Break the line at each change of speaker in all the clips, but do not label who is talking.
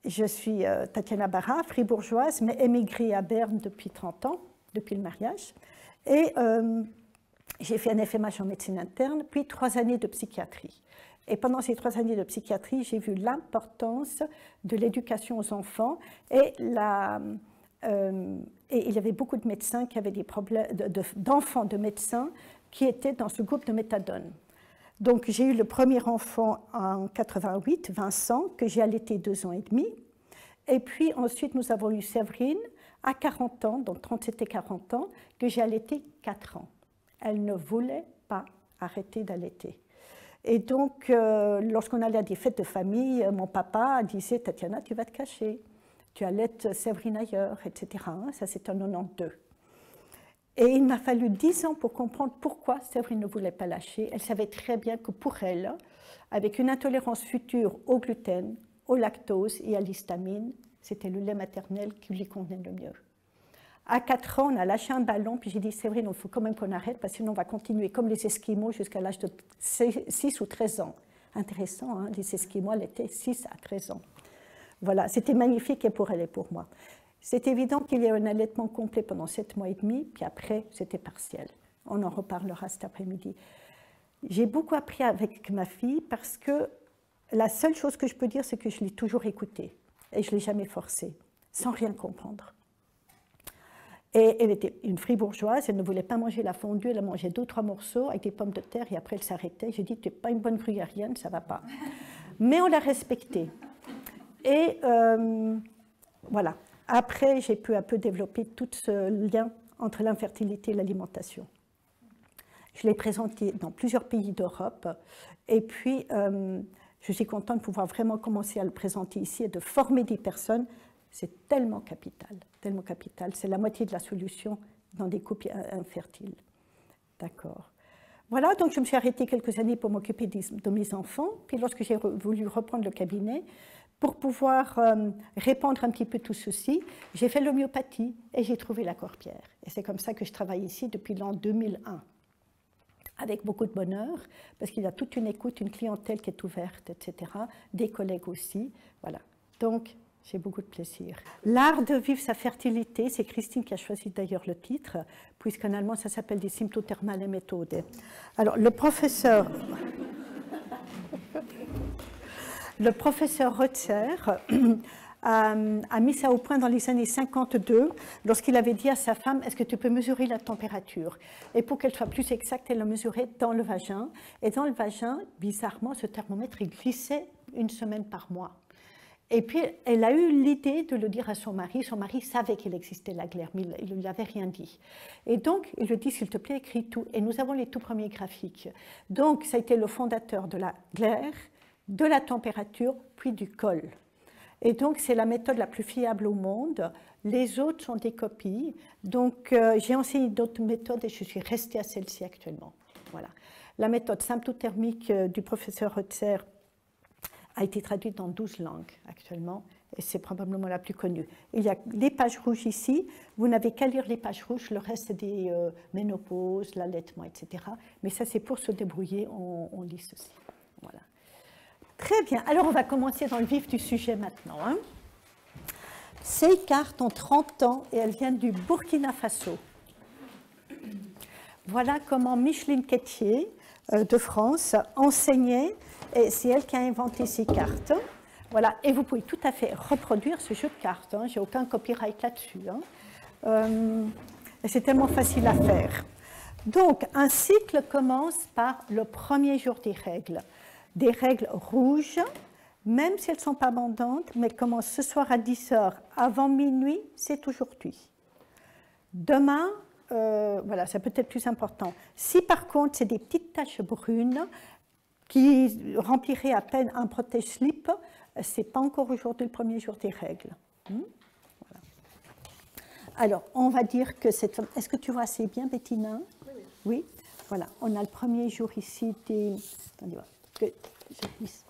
je suis Tatiana Barra, fribourgeoise, mais émigrée à Berne depuis 30 ans, depuis le mariage. Et j'ai fait un FMH en médecine interne, puis 3 années de psychiatrie. Et pendant ces 3 années de psychiatrie, j'ai vu l'importance de l'éducation aux enfants et et il y avait beaucoup de médecins qui avaient des problèmes, d'enfants de médecins qui étaient dans ce groupe de méthadone. Donc j'ai eu le premier enfant en 88, Vincent, que j'ai allaité 2 ans et demi. Et puis ensuite nous avons eu Séverine à 40 ans, donc 37 et 40 ans, que j'ai allaité 4 ans. Elle ne voulait pas arrêter d'allaiter. Et donc, lorsqu'on allait à des fêtes de famille, mon papa disait « Tatiana, tu vas te cacher, tu allaites Séverine ailleurs, etc. » Ça, c'est en 92. Et il m'a fallu 10 ans pour comprendre pourquoi Séverine ne voulait pas lâcher. Elle savait très bien que pour elle, avec une intolérance future au gluten, au lactose et à l'histamine, c'était le lait maternel qui lui convenait le mieux. À 4 ans, on a lâché un ballon, puis j'ai dit, Séverine, il faut quand même qu'on arrête, parce que sinon on va continuer comme les Esquimaux jusqu'à l'âge de 6 ou 13 ans. Intéressant, hein, les Esquimaux, elle était 6 à 13 ans. Voilà, c'était magnifique et pour elle et pour moi. C'est évident qu'il y a eu un allaitement complet pendant 7 mois et demi, puis après, c'était partiel. On en reparlera cet après-midi. J'ai beaucoup appris avec ma fille, parce que la seule chose que je peux dire, c'est que je l'ai toujours écoutée, et je ne l'ai jamais forcée, sans rien comprendre. Et elle était une fribourgeoise, elle ne voulait pas manger la fondue, elle a mangé 2 ou 3 morceaux avec des pommes de terre et après elle s'arrêtait. J'ai dit, tu n'es pas une bonne gruyérienne, ça ne va pas. Mais on l'a respectée. Et voilà. Après, j'ai peu à peu développé tout ce lien entre l'infertilité et l'alimentation. Je l'ai présenté dans plusieurs pays d'Europe. Et puis, je suis contente de pouvoir vraiment commencer à le présenter ici et de former des personnes. C'est tellement capital, tellement capital. C'est la moitié de la solution dans des couples infertiles. D'accord. Voilà, donc je me suis arrêtée quelques années pour m'occuper de mes enfants. Puis lorsque j'ai voulu reprendre le cabinet, pour pouvoir répandre un petit peu tout ceci, j'ai fait l'homéopathie et j'ai trouvé la Corbière. Et c'est comme ça que je travaille ici depuis l'an 2001. Avec beaucoup de bonheur, parce qu'il y a toute une écoute, une clientèle qui est ouverte, etc. Des collègues aussi. Voilà. Donc, j'ai beaucoup de plaisir. L'art de vivre sa fertilité, c'est Christine qui a choisi d'ailleurs le titre, puisqu'en allemand ça s'appelle des symptothermale Methode. Alors le professeur Rotzer a mis ça au point dans les années 52, lorsqu'il avait dit à sa femme, est-ce que tu peux mesurer la température? Et pour qu'elle soit plus exacte, elle l'a mesurée dans le vagin. Et dans le vagin, bizarrement, ce thermomètre il glissait 1 semaine par mois. Et puis, elle a eu l'idée de le dire à son mari. Son mari savait qu'il existait la glaire, mais il ne lui avait rien dit. Et donc, il lui dit, s'il te plaît, écris tout. Et nous avons les tout premiers graphiques. Donc, ça a été le fondateur de la glaire, de la température, puis du col. Et donc, c'est la méthode la plus fiable au monde. Les autres sont des copies. Donc, j'ai enseigné d'autres méthodes et je suis restée à celle-ci actuellement. Voilà. La méthode symptothermique du professeur Rotzer a été traduite dans 12 langues actuellement, et c'est probablement la plus connue. Il y a les pages rouges ici, vous n'avez qu'à lire les pages rouges, le reste des ménopauses, l'allaitement, etc. Mais ça, c'est pour se débrouiller, on lit ceci. Voilà. Très bien, alors on va commencer dans le vif du sujet maintenant. Hein. Ces cartes ont 30 ans et elles viennent du Burkina Faso. Voilà comment Micheline Quétier, de France, enseignait, et c'est elle qui a inventé ces cartes. Voilà, et vous pouvez tout à fait reproduire ce jeu de cartes, hein. J'ai aucun copyright là-dessus. Hein. C'est tellement facile à faire. Donc, un cycle commence par le premier jour des règles. Des règles rouges, même si elles ne sont pas abondantes, mais commencent ce soir à 10h, avant minuit, c'est aujourd'hui. Demain, voilà, ça peut être plus important. Si par contre, c'est des petites taches brunes qui rempliraient à peine un protège-slip, ce n'est pas encore aujourd'hui le premier jour des règles. Voilà. Alors, on va dire que c'est... Est-ce que tu vois assez bien, Bettina? Oui. Oui. Voilà, on a le premier jour ici des... Attendez, que je puisse...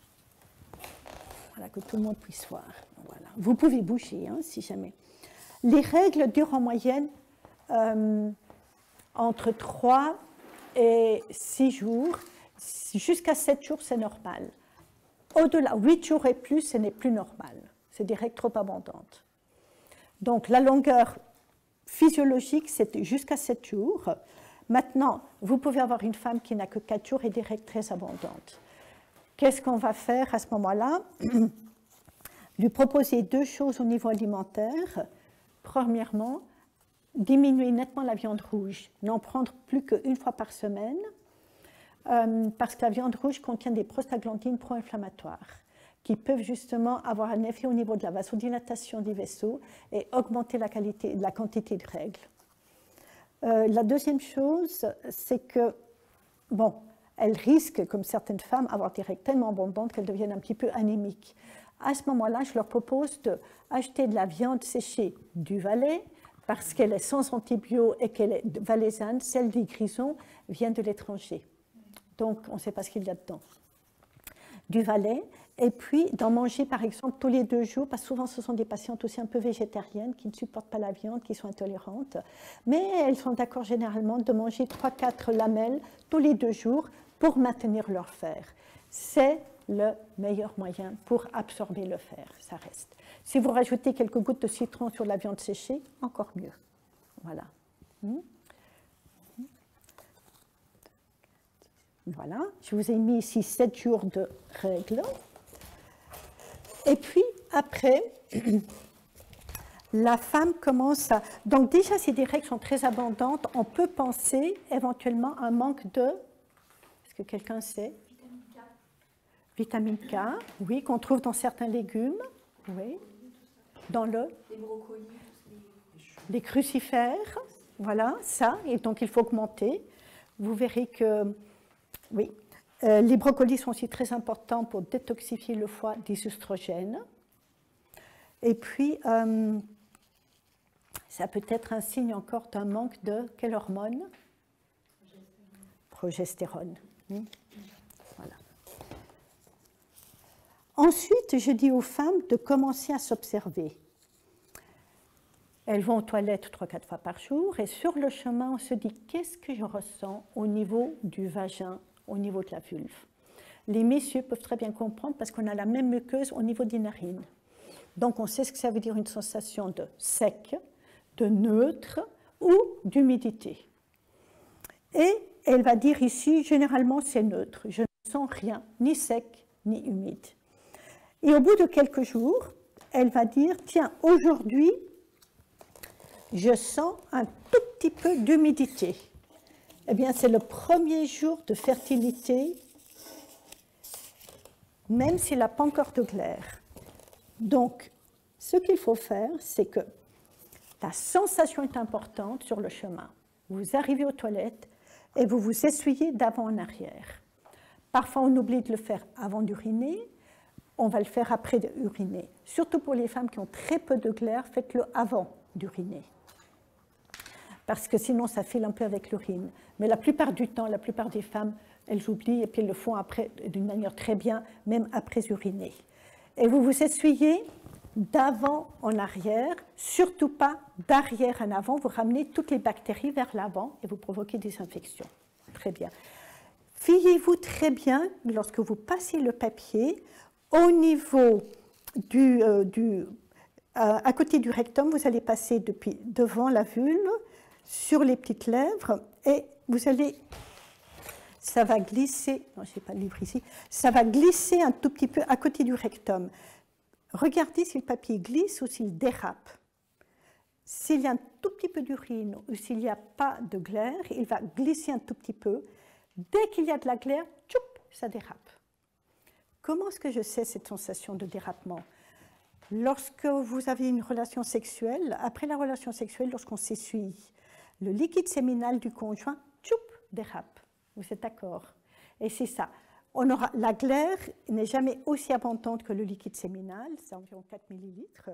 Voilà, que tout le monde puisse voir. Voilà. Vous pouvez bouger, hein, si jamais. Les règles durent en moyenne entre 3 et 6 jours. Jusqu'à 7 jours, c'est normal. Au-delà, 8 jours et plus, ce n'est plus normal. c'est des règles trop abondantes. Donc la longueur physiologique, c'est jusqu'à 7 jours. Maintenant, vous pouvez avoir une femme qui n'a que 4 jours et des règles très abondantes. Qu'est-ce qu'on va faire à ce moment-là? Lui proposer 2 choses au niveau alimentaire. Premièrement, diminuer nettement la viande rouge, n'en prendre plus qu'une fois par semaine, parce que la viande rouge contient des prostaglandines pro-inflammatoires qui peuvent justement avoir un effet au niveau de la vasodilatation des vaisseaux et augmenter la quantité de règles. La deuxième chose, c'est que, bon, elles risquent, comme certaines femmes, d'avoir des règles tellement abondantes qu'elles deviennent un petit peu anémiques. À ce moment-là, je leur propose d'acheter de la viande séchée du Valais, parce qu'elle est sans antibiotiques et qu'elle est valaisanne. Celle des Grisons vient de l'étranger. Donc, on ne sait pas ce qu'il y a dedans. Du Valais, et puis d'en manger, par exemple, tous les 2 jours, parce que souvent, ce sont des patientes aussi un peu végétariennes qui ne supportent pas la viande, qui sont intolérantes. Mais elles sont d'accord généralement de manger 3-4 lamelles tous les 2 jours pour maintenir leur fer. C'est le meilleur moyen pour absorber le fer, ça reste. Si vous rajoutez quelques gouttes de citron sur la viande séchée, encore mieux. Voilà. Voilà, je vous ai mis ici 7 jours de règles. Et puis, après, la femme commence à... Donc déjà, si des règles sont très abondantes, on peut penser éventuellement à un manque de... Est-ce que quelqu'un sait? Vitamine K, oui, qu'on trouve dans certains légumes, oui. Dans les brocolis, les crucifères, voilà, ça, et donc il faut augmenter. Vous verrez que, oui, les brocolis sont aussi très importants pour détoxifier le foie des oestrogènes. Et puis, ça peut être un signe encore d'un manque de quelle hormone? Progestérone. Voilà. Ensuite, je dis aux femmes de commencer à s'observer. Elles vont aux toilettes 3-4 fois par jour et sur le chemin, on se dit qu'est-ce que je ressens au niveau du vagin, au niveau de la vulve. Les messieurs peuvent très bien comprendre parce qu'on a la même muqueuse au niveau des narines. Donc on sait ce que ça veut dire une sensation de sec, de neutre ou d'humidité. Et elle va dire ici, généralement c'est neutre, je ne sens rien, ni sec ni humide. Et au bout de quelques jours, elle va dire, tiens, aujourd'hui, je sens un tout petit peu d'humidité. Eh bien, c'est le premier jour de fertilité, même s'il n'a pas encore de glaire. Donc, ce qu'il faut faire, c'est que la sensation est importante sur le chemin. Vous arrivez aux toilettes et vous vous essuyez d'avant en arrière. Parfois, on oublie de le faire avant d'uriner. On va le faire après d'uriner. Surtout pour les femmes qui ont très peu de glaire, faites-le avant d'uriner. Parce que sinon, ça file un peu avec l'urine. Mais la plupart du temps, la plupart des femmes, elles oublient et puis elles le font après d'une manière très bien, même après uriner. Et vous vous essuyez d'avant en arrière, surtout pas d'arrière en avant. Vous ramenez toutes les bactéries vers l'avant et vous provoquez des infections. Très bien. Fiez-vous très bien, lorsque vous passez le papier, au niveau à côté du rectum, vous allez passer devant la vulve, sur les petites lèvres, et vous allez, ça va glisser, non, je n'ai pas le livre ici, ça va glisser un tout petit peu à côté du rectum. Regardez si le papier glisse ou s'il dérape. S'il y a un tout petit peu d'urine ou s'il n'y a pas de glaire, il va glisser un tout petit peu. Dès qu'il y a de la glaire, tchoup, ça dérape. Comment est-ce que je sais cette sensation de dérapement? Lorsque vous avez une relation sexuelle, après la relation sexuelle, lorsqu'on s'essuie, le liquide séminal du conjoint, tchoup, dérape. Vous êtes d'accord? Et c'est ça. La glaire n'est jamais aussi abondante que le liquide séminal, c'est environ 4 millilitres,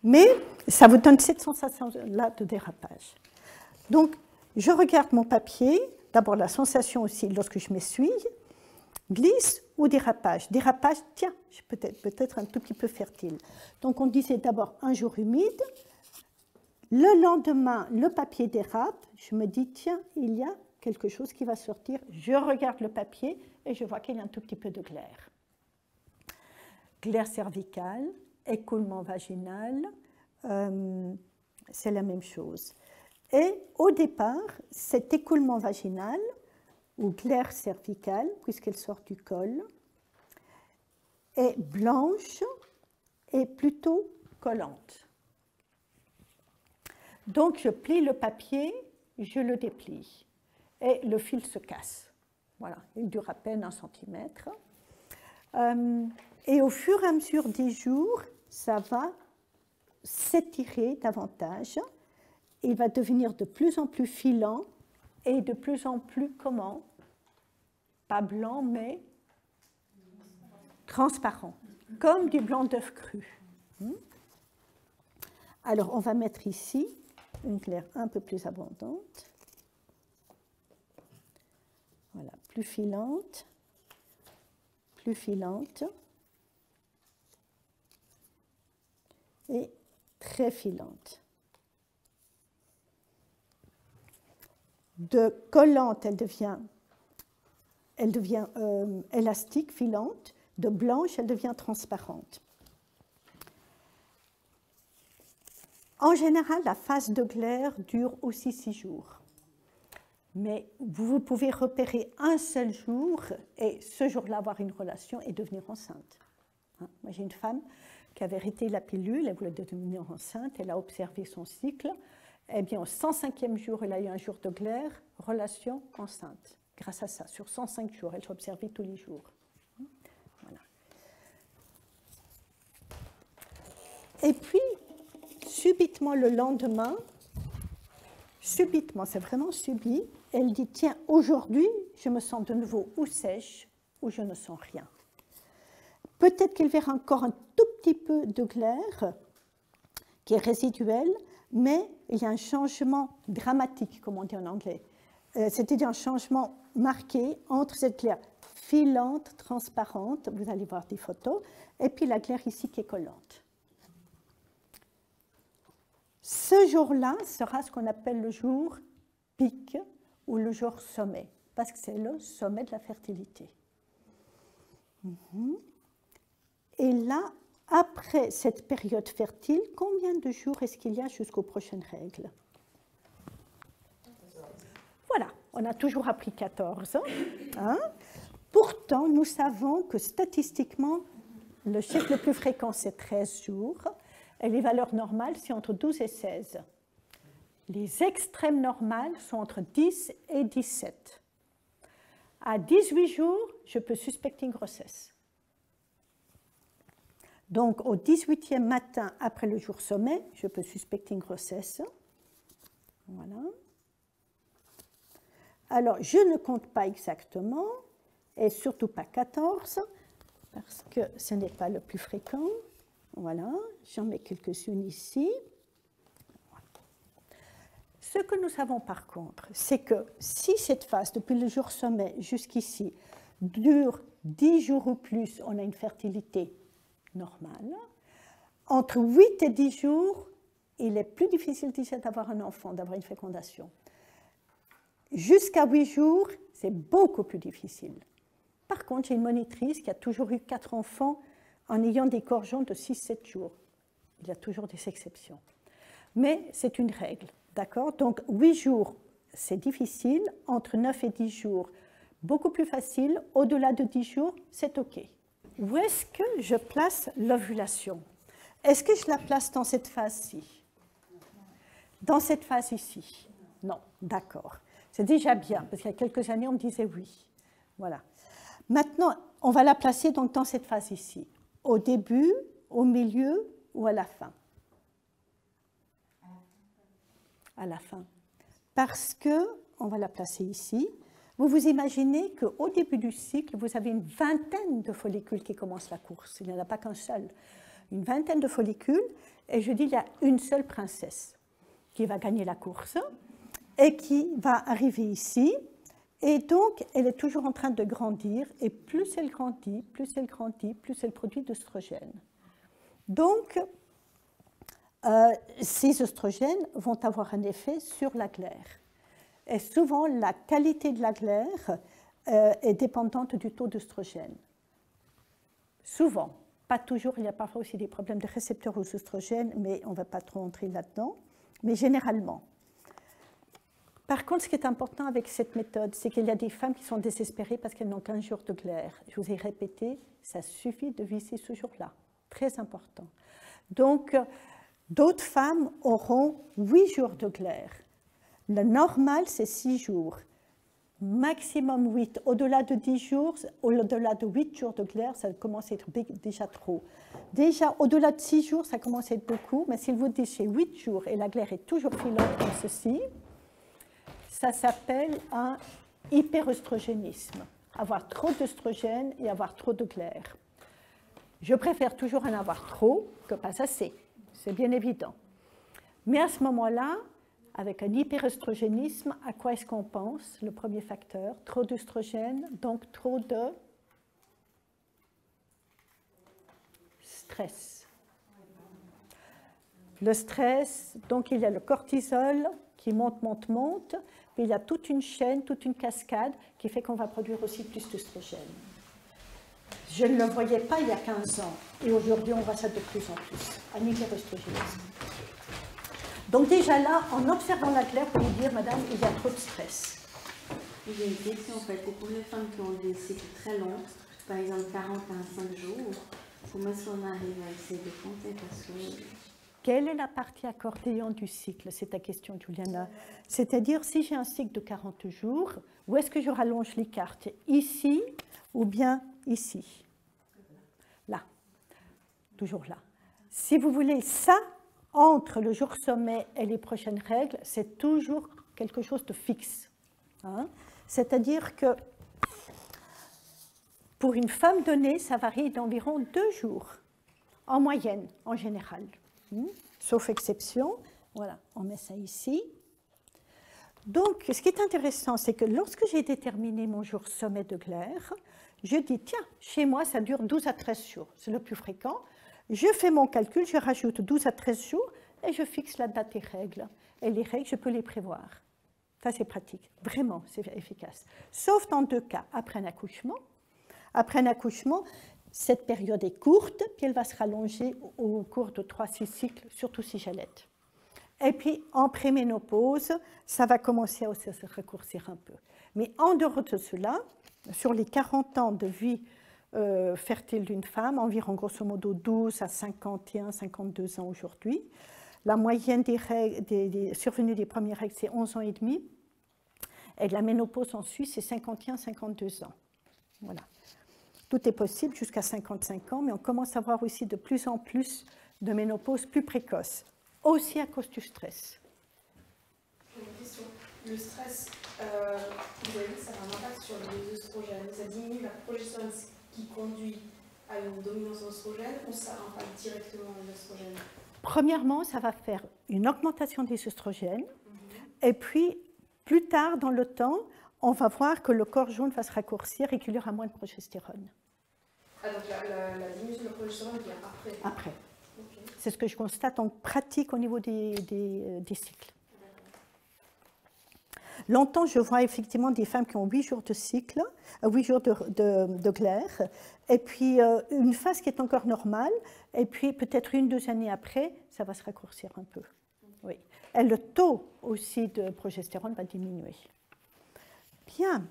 mais ça vous donne cette sensation-là de dérapage. Donc, je regarde mon papier, d'abord la sensation aussi lorsque je m'essuie, glisse ou dérapage. Dérapage, tiens, je peux peut-être un tout petit peu fertile. Donc on disait d'abord un jour humide, le lendemain le papier dérape, je me dis tiens, il y a quelque chose qui va sortir, je regarde le papier et je vois qu'il y a un tout petit peu de glaire. Glaire cervicale, écoulement vaginal, c'est la même chose. Et au départ, cet écoulement vaginal, ou glaire cervicale, puisqu'elle sort du col, est blanche et plutôt collante. Donc je plie le papier, je le déplie et le fil se casse. Voilà, il dure à peine 1 centimètre. Et au fur et à mesure des jours, ça va s'étirer davantage. Il va devenir de plus en plus filant et de plus en plus, comment? Pas blanc, mais transparent, comme du blanc d'œuf cru. Alors, on va mettre ici une glaire un peu plus abondante. Voilà, plus filante et très filante. De collante, elle devient élastique, filante. De blanche, elle devient transparente. En général, la phase de glaire dure aussi 6 jours. Mais vous pouvez repérer un seul jour et ce jour-là avoir une relation et devenir enceinte. Moi, j'ai une femme qui avait arrêté la pilule, elle voulait devenir enceinte, elle a observé son cycle. Eh bien, au 105e jour, elle a eu un jour de glaire, relation enceinte. Grâce à ça, sur 105 jours, elle s'est observée tous les jours. Voilà. Et puis, subitement, le lendemain, subitement, c'est vraiment subit, elle dit, tiens, aujourd'hui, je me sens de nouveau ou sèche ou je ne sens rien. Peut-être qu'elle verra encore un tout petit peu de glaire qui est résiduel, mais il y a un changement dramatique, comme on dit en anglais. C'est-à-dire un changement marqué entre cette glaire filante, transparente, vous allez voir des photos, et puis la glaire ici qui est collante. Ce jour-là sera ce qu'on appelle le jour pic ou le jour sommet, parce que c'est le sommet de la fertilité. Et là, après cette période fertile, combien de jours est-ce qu'il y a jusqu'aux prochaines règles? Voilà, on a toujours appris 14. Hein? Pourtant, nous savons que statistiquement, le chiffre le plus fréquent, c'est 13 jours, et les valeurs normales, c'est entre 12 et 16. Les extrêmes normales sont entre 10 et 17. À 18 jours, je peux suspecter une grossesse. Donc, au 18e matin, après le jour sommet, je peux suspecter une grossesse. Voilà. Alors, je ne compte pas exactement, et surtout pas 14, parce que ce n'est pas le plus fréquent. Voilà, j'en mets quelques-unes ici. Ce que nous savons par contre, c'est que si cette phase, depuis le jour sommet jusqu'ici, dure 10 jours ou plus, on a une fertilité normale. Entre 8 et 10 jours, il est plus difficile déjà d'avoir un enfant, d'avoir une fécondation. Jusqu'à 8 jours, c'est beaucoup plus difficile. Par contre, j'ai une monitrice qui a toujours eu 4 enfants en ayant des gorgeons de 6-7 jours. Il y a toujours des exceptions. Mais c'est une règle, d'accord? Donc, 8 jours, c'est difficile. Entre 9 et 10 jours, beaucoup plus facile. Au-delà de 10 jours, c'est OK. Où est-ce que je place l'ovulation? Est-ce que je la place dans cette phase-ci? Dans cette phase ici? Non, d'accord. C'est déjà bien, parce qu'il y a quelques années, on me disait oui. Voilà. Maintenant, on va la placer donc dans cette phase ici. Au début, au milieu ou à la fin? À la fin. Parce qu'on va la placer ici. Vous vous imaginez qu'au début du cycle, vous avez une vingtaine de follicules qui commencent la course. Il n'y en a pas qu'un seul. Une vingtaine de follicules. Et je dis, il y a une seule princesse qui va gagner la course et qui va arriver ici. Et donc, elle est toujours en train de grandir. Et plus elle grandit, plus elle grandit, plus elle produit d'œstrogènes. Donc, ces œstrogènes vont avoir un effet sur la glaire. Et souvent, la qualité de la glaire est dépendante du taux d'œstrogène. Souvent. Pas toujours, il y a parfois aussi des problèmes de récepteurs aux oestrogènes, mais on ne va pas trop entrer là-dedans. Mais généralement. Par contre, ce qui est important avec cette méthode, c'est qu'il y a des femmes qui sont désespérées parce qu'elles n'ont qu'un jour de glaire. Je vous ai répété, ça suffit de viser ce jour-là. Très important. Donc, d'autres femmes auront 8 jours de glaire. Le normal, c'est 6 jours. Maximum 8. Au-delà de 10 jours, au-delà de 8 jours de glaire, ça commence à être déjà trop. Déjà, au-delà de 6 jours, ça commence à être beaucoup, mais s'il vous dit chez 8 jours et la glaire est toujours filante comme ceci, ça s'appelle un hyperœstrogénisme. Avoir trop d'œstrogène et avoir trop de glaire. Je préfère toujours en avoir trop que pas assez, c'est bien évident. Mais à ce moment-là, avec un hyperœstrogénisme, à quoi est-ce qu'on pense? Le premier facteur, trop d'œstrogène, donc trop de stress. Le stress, donc il y a le cortisol qui monte, monte, monte, puis il y a toute une chaîne, toute une cascade qui fait qu'on va produire aussi plus d'œstrogène. Je ne le voyais pas il y a 15 ans, et aujourd'hui on voit ça de plus en plus, un hyperœstrogénisme. Donc déjà là, en observant la glaire, vous pouvez dire, madame, il y a trop de stress.
J'ai une question en fait, et pour les femmes qui ont des cycles très longs, par exemple 40 à 5 jours, comment est-ce qu'on arrive à essayer de compter parce que...
Quelle est la partie accordéon du cycle? C'est ta question, Juliana. C'est-à-dire, si j'ai un cycle de 40 jours, où est-ce que je rallonge les cartes? Ici ou bien ici? Là. Toujours là. Si vous voulez ça, entre le jour sommet et les prochaines règles, c'est toujours quelque chose de fixe. Hein? C'est-à-dire que pour une femme donnée, ça varie d'environ 2 jours, en moyenne, en général. Sauf exception. Voilà, on met ça ici. Donc, ce qui est intéressant, c'est que lorsque j'ai déterminé mon jour sommet de glaire, je dis, tiens, chez moi, ça dure 12 à 13 jours. C'est le plus fréquent. Je fais mon calcul, je rajoute 12 à 13 jours et je fixe la date des règles. Et les règles, je peux les prévoir. Ça, c'est pratique. Vraiment, c'est efficace. Sauf dans 2 cas. Après un accouchement. Après un accouchement, cette période est courte, puis elle va se rallonger au cours de 3-6 cycles, surtout si j'allaite. Et puis, en préménopause, ça va commencer à se raccourcir un peu. Mais en dehors de cela, sur les 40 ans de vie fertile d'une femme, environ grosso modo 12 à 51, 52 ans aujourd'hui. La moyenne des survenues des premières règles, c'est 11 ans et demi. Et la ménopause en Suisse, c'est 51, 52 ans. Voilà. Tout est possible jusqu'à 55 ans, mais on commence à voir aussi de plus en plus de ménopause plus précoce, aussi à cause du stress.
J'ai une question. Le stress, vous avez dit que ça a un impact sur les œstrogènes. Ça diminue la progestérone qui conduit à une dominance oestrogène ou ça impacte directement les œstrogènes?
Premièrement, ça va faire une augmentation des œstrogènes, et puis plus tard dans le temps, on va voir que le corps jaune va se raccourcir et qu'il y aura moins de progestérone.
Ah, donc la diminution de la progestérone vient après?
Après.
Okay.
C'est ce que je constate en pratique au niveau des cycles. Longtemps, je vois effectivement des femmes qui ont 8 jours de cycle, 8 jours de glaire, et puis une phase qui est encore normale, et puis peut-être 1-2 années après, ça va se raccourcir un peu. Oui. Et le taux aussi de progestérone va diminuer. Bien.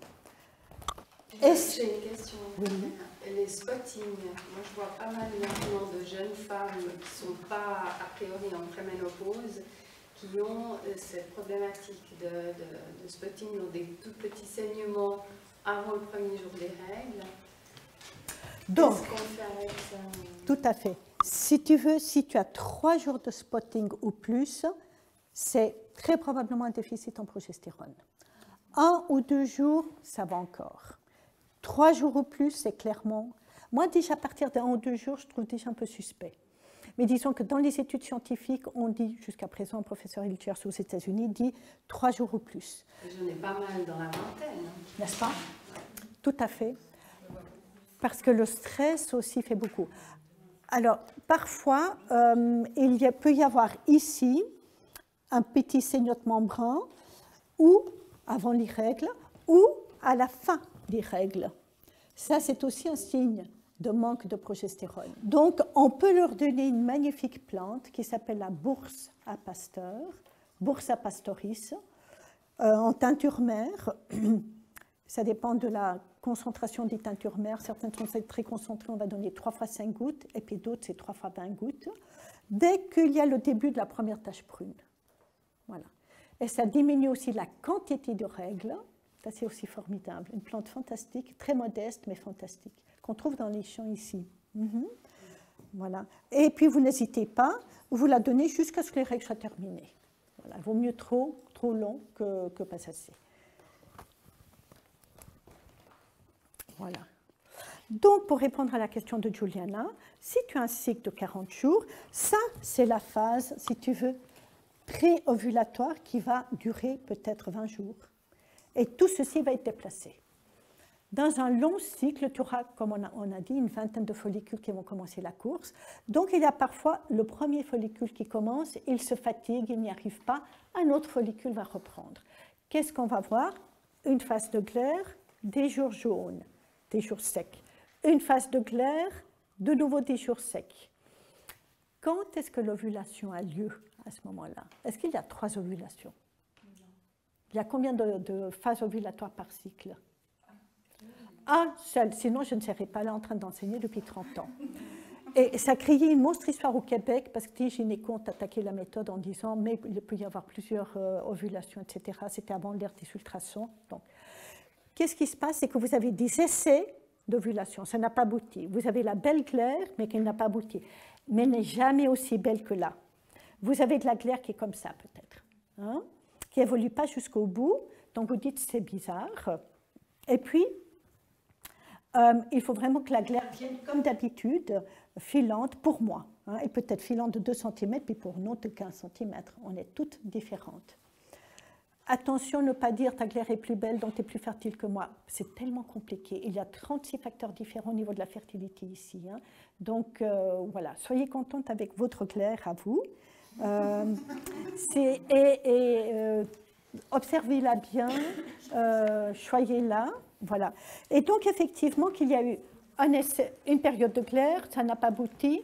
J'ai une question.
Oui.
Les spotting, moi je vois pas mal maintenant de jeunes femmes qui ne sont pas a priori en préménopause, qui ont cette problématique de spotting, ont des tout petits saignements avant le premier jour des règles.
Donc,
qu'est-ce qu'on fait avec ça?
Tout à fait. Si tu veux, si tu as 3 jours de spotting ou plus, c'est très probablement un déficit en progestérone. 1 ou 2 jours, ça va encore. 3 jours ou plus, c'est clairement... Moi, déjà, à partir de 1 ou 2 jours, je trouve déjà un peu suspect. Mais disons que dans les études scientifiques, on dit, jusqu'à présent, un professeur Ilchers aux États-Unis dit 3 jours ou plus.
J'en ai pas mal dans la vingtaine.
N'est-ce pas? Tout à fait. Parce que le stress aussi fait beaucoup. Alors, parfois, peut y avoir ici un petit saignement brun, ou avant les règles, ou à la fin des règles. Ça, c'est aussi un signe de manque de progestérone. Donc, on peut leur donner une magnifique plante qui s'appelle la bourse à Pasteur, Bursa pastoris, en teinture mère. Ça dépend de la concentration des teintures mères. Certaines sont très concentrées, on va donner 3 fois 5 gouttes, et puis d'autres, c'est 3 fois 20 gouttes, dès qu'il y a le début de la première tache brune. Voilà. Et ça diminue aussi la quantité de règles. Ça, c'est aussi formidable. Une plante fantastique, très modeste, mais fantastique, qu'on trouve dans les champs ici. Voilà. Et puis, vous n'hésitez pas, vous la donnez jusqu'à ce que les règles soient terminées. Voilà. Il vaut mieux trop long que pas assez. Voilà. Donc, pour répondre à la question de Juliana, si tu as un cycle de 40 jours, ça, c'est la phase, si tu veux, pré-ovulatoire qui va durer peut-être 20 jours. Et tout ceci va être déplacé. Dans un long cycle, tu auras, comme on a dit, une vingtaine de follicules qui vont commencer la course. Donc, il y a parfois le premier follicule qui commence, il se fatigue, il n'y arrive pas, un autre follicule va reprendre. Qu'est-ce qu'on va voir? Une phase de glaire, des jours jaunes, des jours secs. Une phase de glaire, de nouveau des jours secs. Quand est-ce que l'ovulation a lieu à ce moment-là? Est-ce qu'il y a 3 ovulations? Il y a combien de phases ovulatoires par cycle? Un seul, sinon je ne serais pas là en train d'enseigner depuis 30 ans. Et ça a créé une monstre histoire au Québec parce que les gynécos ont attaqué la méthode en disant mais il peut y avoir plusieurs ovulations, etc. C'était avant l'ère des ultrasons. Donc, qu'est-ce qui se passe? C'est que vous avez des essais d'ovulation, ça n'a pas abouti. Vous avez la belle glaire, mais qui n'a pas abouti. Mais elle n'est jamais aussi belle que là. Vous avez de la glaire qui est comme ça, peut-être, hein, qui n'évolue pas jusqu'au bout. Donc, vous dites, c'est bizarre. Et puis, il faut vraiment que la glaire vienne, comme d'habitude, filante pour moi. Hein. Elle peut être filante de 2 cm, puis pour une autre de 15 cm. On est toutes différentes. Attention, ne pas dire ta glaire est plus belle, donc tu es plus fertile que moi. C'est tellement compliqué. Il y a 36 facteurs différents au niveau de la fertilité ici. Hein. Donc, voilà, soyez contente avec votre glaire à vous. Observez-la bien, choyez-la. Voilà. Et donc, effectivement, qu'il y a eu une période de glaire, ça n'a pas abouti.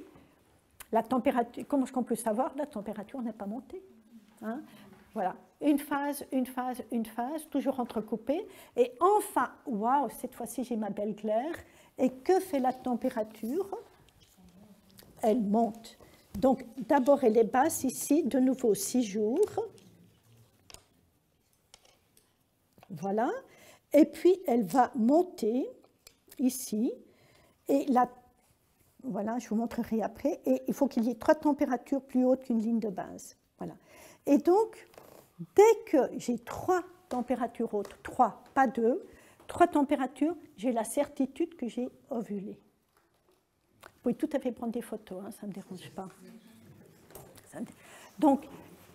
La température, comment est-ce qu'on peut savoir? La température n'est pas montée. Hein? Voilà. Une phase, toujours entrecoupée. Et enfin, waouh, cette fois-ci, j'ai ma belle glaire. Et que fait la température? Elle monte. Donc, d'abord, elle est basse ici, de nouveau 6 jours. Voilà. Et puis, elle va monter ici. Et là, voilà, je vous montrerai après. Et il faut qu'il y ait 3 températures plus hautes qu'une ligne de base. Voilà. Et donc, dès que j'ai 3 températures hautes, 3, pas 2, 3 températures, j'ai la certitude que j'ai ovulé. Vous pouvez tout à fait prendre des photos, hein, ça ne me dérange pas. Donc,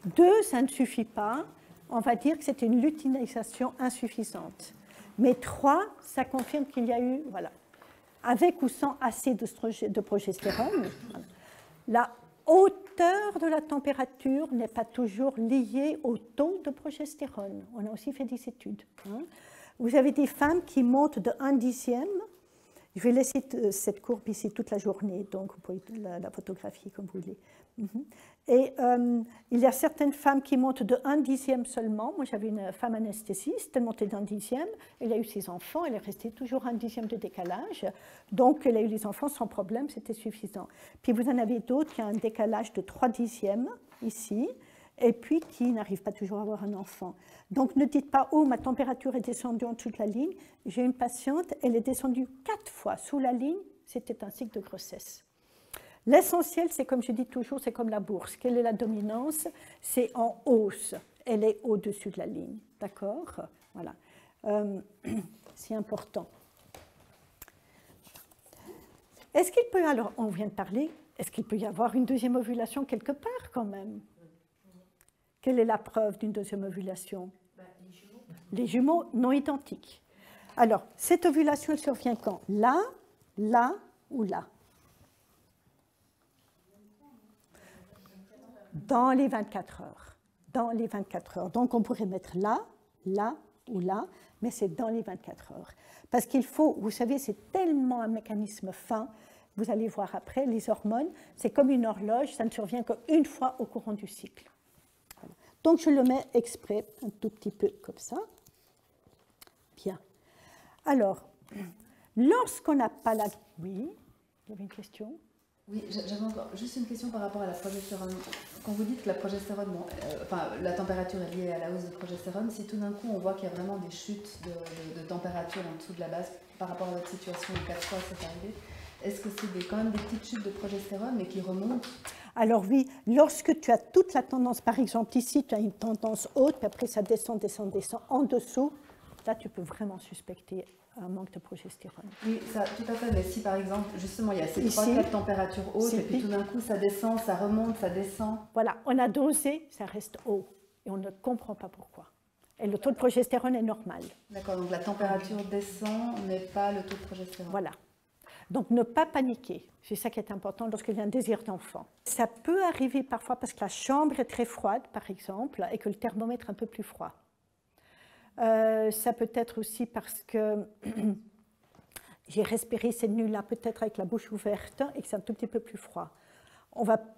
2, ça ne suffit pas. On va dire que c'est une luteinisation insuffisante. Mais 3, ça confirme qu'il y a eu, voilà, avec ou sans assez de progestérone. Voilà. La hauteur de la température n'est pas toujours liée au taux de progestérone. On a aussi fait des études. Hein. Vous avez des femmes qui montent de 1/10. Je vais laisser cette courbe ici toute la journée, donc vous pouvez la photographier comme vous voulez. Et il y a certaines femmes qui montent de 1/10 seulement. Moi, j'avais une femme anesthésiste, elle montait d'1/10. Elle a eu ses enfants, elle est restée toujours 1/10 de décalage. Donc, elle a eu les enfants sans problème, c'était suffisant. Puis, vous en avez d'autres qui ont un décalage de 3/10 ici, et puis qui n'arrivent pas toujours à avoir un enfant. Donc, ne dites pas « Oh, ma température est descendue en dessous de la ligne ». J'ai une patiente, elle est descendue 4 fois sous la ligne, c'était un cycle de grossesse. L'essentiel, c'est comme je dis toujours, c'est comme la bourse. Quelle est la dominance? C'est en hausse. Elle est au-dessus de la ligne. D'accord? Voilà. C'est important. Est-ce qu'il peut, alors, on vient de parler, est-ce qu'il peut y avoir une deuxième ovulation quelque part quand même? Quelle est la preuve d'une deuxième ovulation? Les jumeaux non identiques. Alors, cette ovulation, elle survient quand? Là, là ou là? Dans les 24 heures. Dans les 24 heures. Donc, on pourrait mettre là, là ou là, mais c'est dans les 24 heures. Parce qu'il faut, vous savez, c'est tellement un mécanisme fin, vous allez voir après, les hormones, c'est comme une horloge, ça ne survient qu'une fois au courant du cycle. Voilà. Donc je le mets exprès, un tout petit peu comme ça. Bien. Alors, lorsqu'on n'a pas la... Oui, il y avait une question ?
Oui, j'avais encore juste une question par rapport à la progestérone. Quand vous dites que la progestérone, bon, la température est liée à la hausse de progestérone, si tout d'un coup on voit qu'il y a vraiment des chutes de température en dessous de la base par rapport à votre situation, 4 fois c'est arrivé, est-ce que c'est quand même des petites chutes de progestérone mais qui remontent?
Alors oui, lorsque tu as toute la tendance, par exemple ici tu as une tendance haute, puis après ça descend en dessous, là tu peux vraiment suspecter un manque de progestérone.
Oui, ça, tout à fait, mais si par exemple, justement, il y a ces 3-4 températures hautes, et puis tout d'un coup, ça descend, ça remonte, ça descend.
Voilà, on a dosé, ça reste haut, et on ne comprend pas pourquoi. Et le taux de progestérone est normal.
D'accord, donc la température descend, mais pas le taux de progestérone.
Voilà. Donc ne pas paniquer, c'est ça qui est important lorsqu'il y a un désir d'enfant. Ça peut arriver parfois parce que la chambre est très froide, par exemple, et que le thermomètre est un peu plus froid. Ça peut être aussi parce que j'ai respiré cette nuit-là peut-être avec la bouche ouverte et que c'est un tout petit peu plus froid.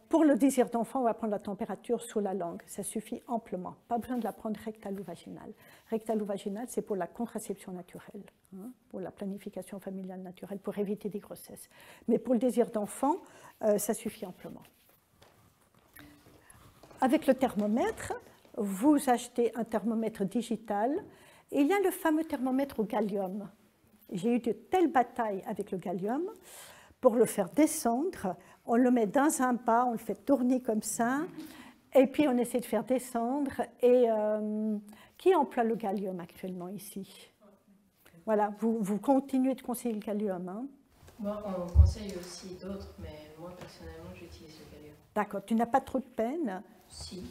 Pour le désir d'enfant, on va prendre la température sous la langue. Ça suffit amplement. Pas besoin de la prendre rectale ou vaginale. Rectale ou vaginale, c'est pour la contraception naturelle, hein, pour la planification familiale naturelle, pour éviter des grossesses. Mais pour le désir d'enfant, ça suffit amplement. Avec le thermomètre, vous achetez un thermomètre digital et il y a le fameux thermomètre au gallium. J'ai eu de telles batailles avec le gallium pour le faire descendre. On le met dans un bas, on le fait tourner comme ça et puis on essaie de faire descendre. Et qui emploie le gallium actuellement ici? Voilà, vous continuez de conseiller le gallium, hein?
Moi, on conseille aussi d'autres, mais moi personnellement j'utilise le gallium.
D'accord, tu n'as pas trop de peine?
Si,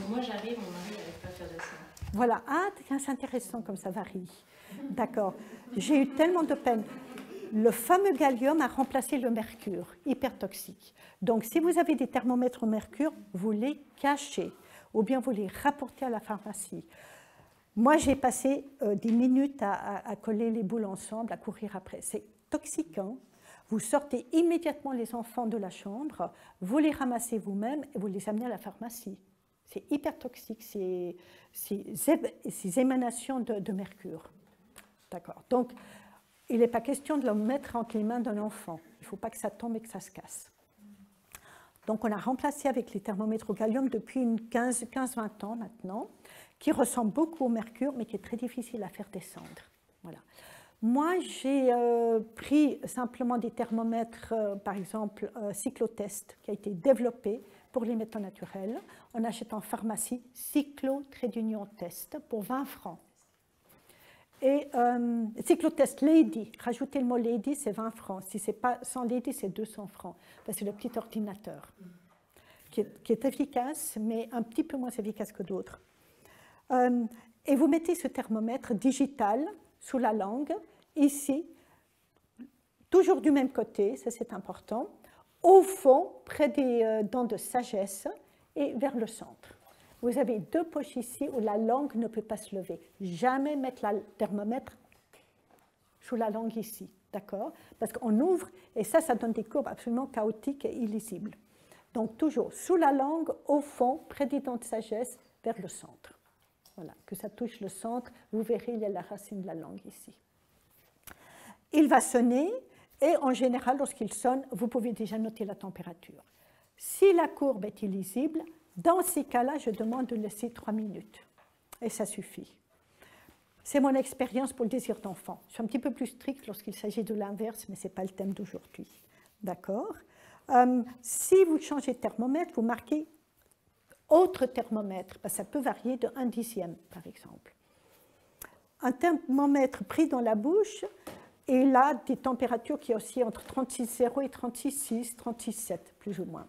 moi j'arrive, mon mari n'arrive pas à faire descendre.
Voilà, ah, c'est intéressant comme ça varie. D'accord, j'ai eu tellement de peine. Le fameux gallium a remplacé le mercure, hyper toxique. Donc si vous avez des thermomètres au mercure, vous les cachez ou bien vous les rapportez à la pharmacie. Moi j'ai passé des minutes à coller les boules ensemble, à courir après. C'est toxique, hein? Vous sortez immédiatement les enfants de la chambre, vous les ramassez vous-même et vous les amenez à la pharmacie. C'est hyper toxique, ces émanations de mercure. D'accord. Donc, il n'est pas question de le mettre entre les mains d'un enfant. Il ne faut pas que ça tombe et que ça se casse. Donc, on a remplacé avec les thermomètres au gallium depuis 15-20 ans maintenant, qui ressemblent beaucoup au mercure, mais qui est très difficile à faire descendre. Voilà. Moi, j'ai pris simplement des thermomètres, par exemple, Cyclotest, qui a été développé pour les métaux naturels. On achète en pharmacie Cyclo-Test pour 20 francs. Et Cyclotest Lady, rajoutez le mot Lady, c'est 20 francs. Si ce n'est pas sans Lady, c'est 200 francs. C'est le petit ordinateur qui est efficace, mais un petit peu moins efficace que d'autres. Et vous mettez ce thermomètre digital sous la langue, ici, toujours du même côté, ça c'est important, au fond, près des dents de sagesse et vers le centre. Vous avez 2 poches ici où la langue ne peut pas se lever. Jamais mettre le thermomètre sous la langue ici, d'accord? Parce qu'on ouvre et ça donne des courbes absolument chaotiques et illisibles. Donc toujours sous la langue, au fond, près des dents de sagesse, vers le centre. Voilà, que ça touche le centre, vous verrez, il y a la racine de la langue ici. Il va sonner et en général, lorsqu'il sonne, vous pouvez déjà noter la température. Si la courbe est illisible, dans ces cas-là, je demande de laisser 3 minutes et ça suffit. C'est mon expérience pour le désir d'enfant. Je suis un petit peu plus stricte lorsqu'il s'agit de l'inverse, mais ce n'est pas le thème d'aujourd'hui. D'accord? Si vous changez de thermomètre, vous marquez autre thermomètre, parce que ça peut varier de 1/10, par exemple. Un thermomètre pris dans la bouche, et là, des températures qui oscillent entre 36,0 et 36,6, 36,7, plus ou moins.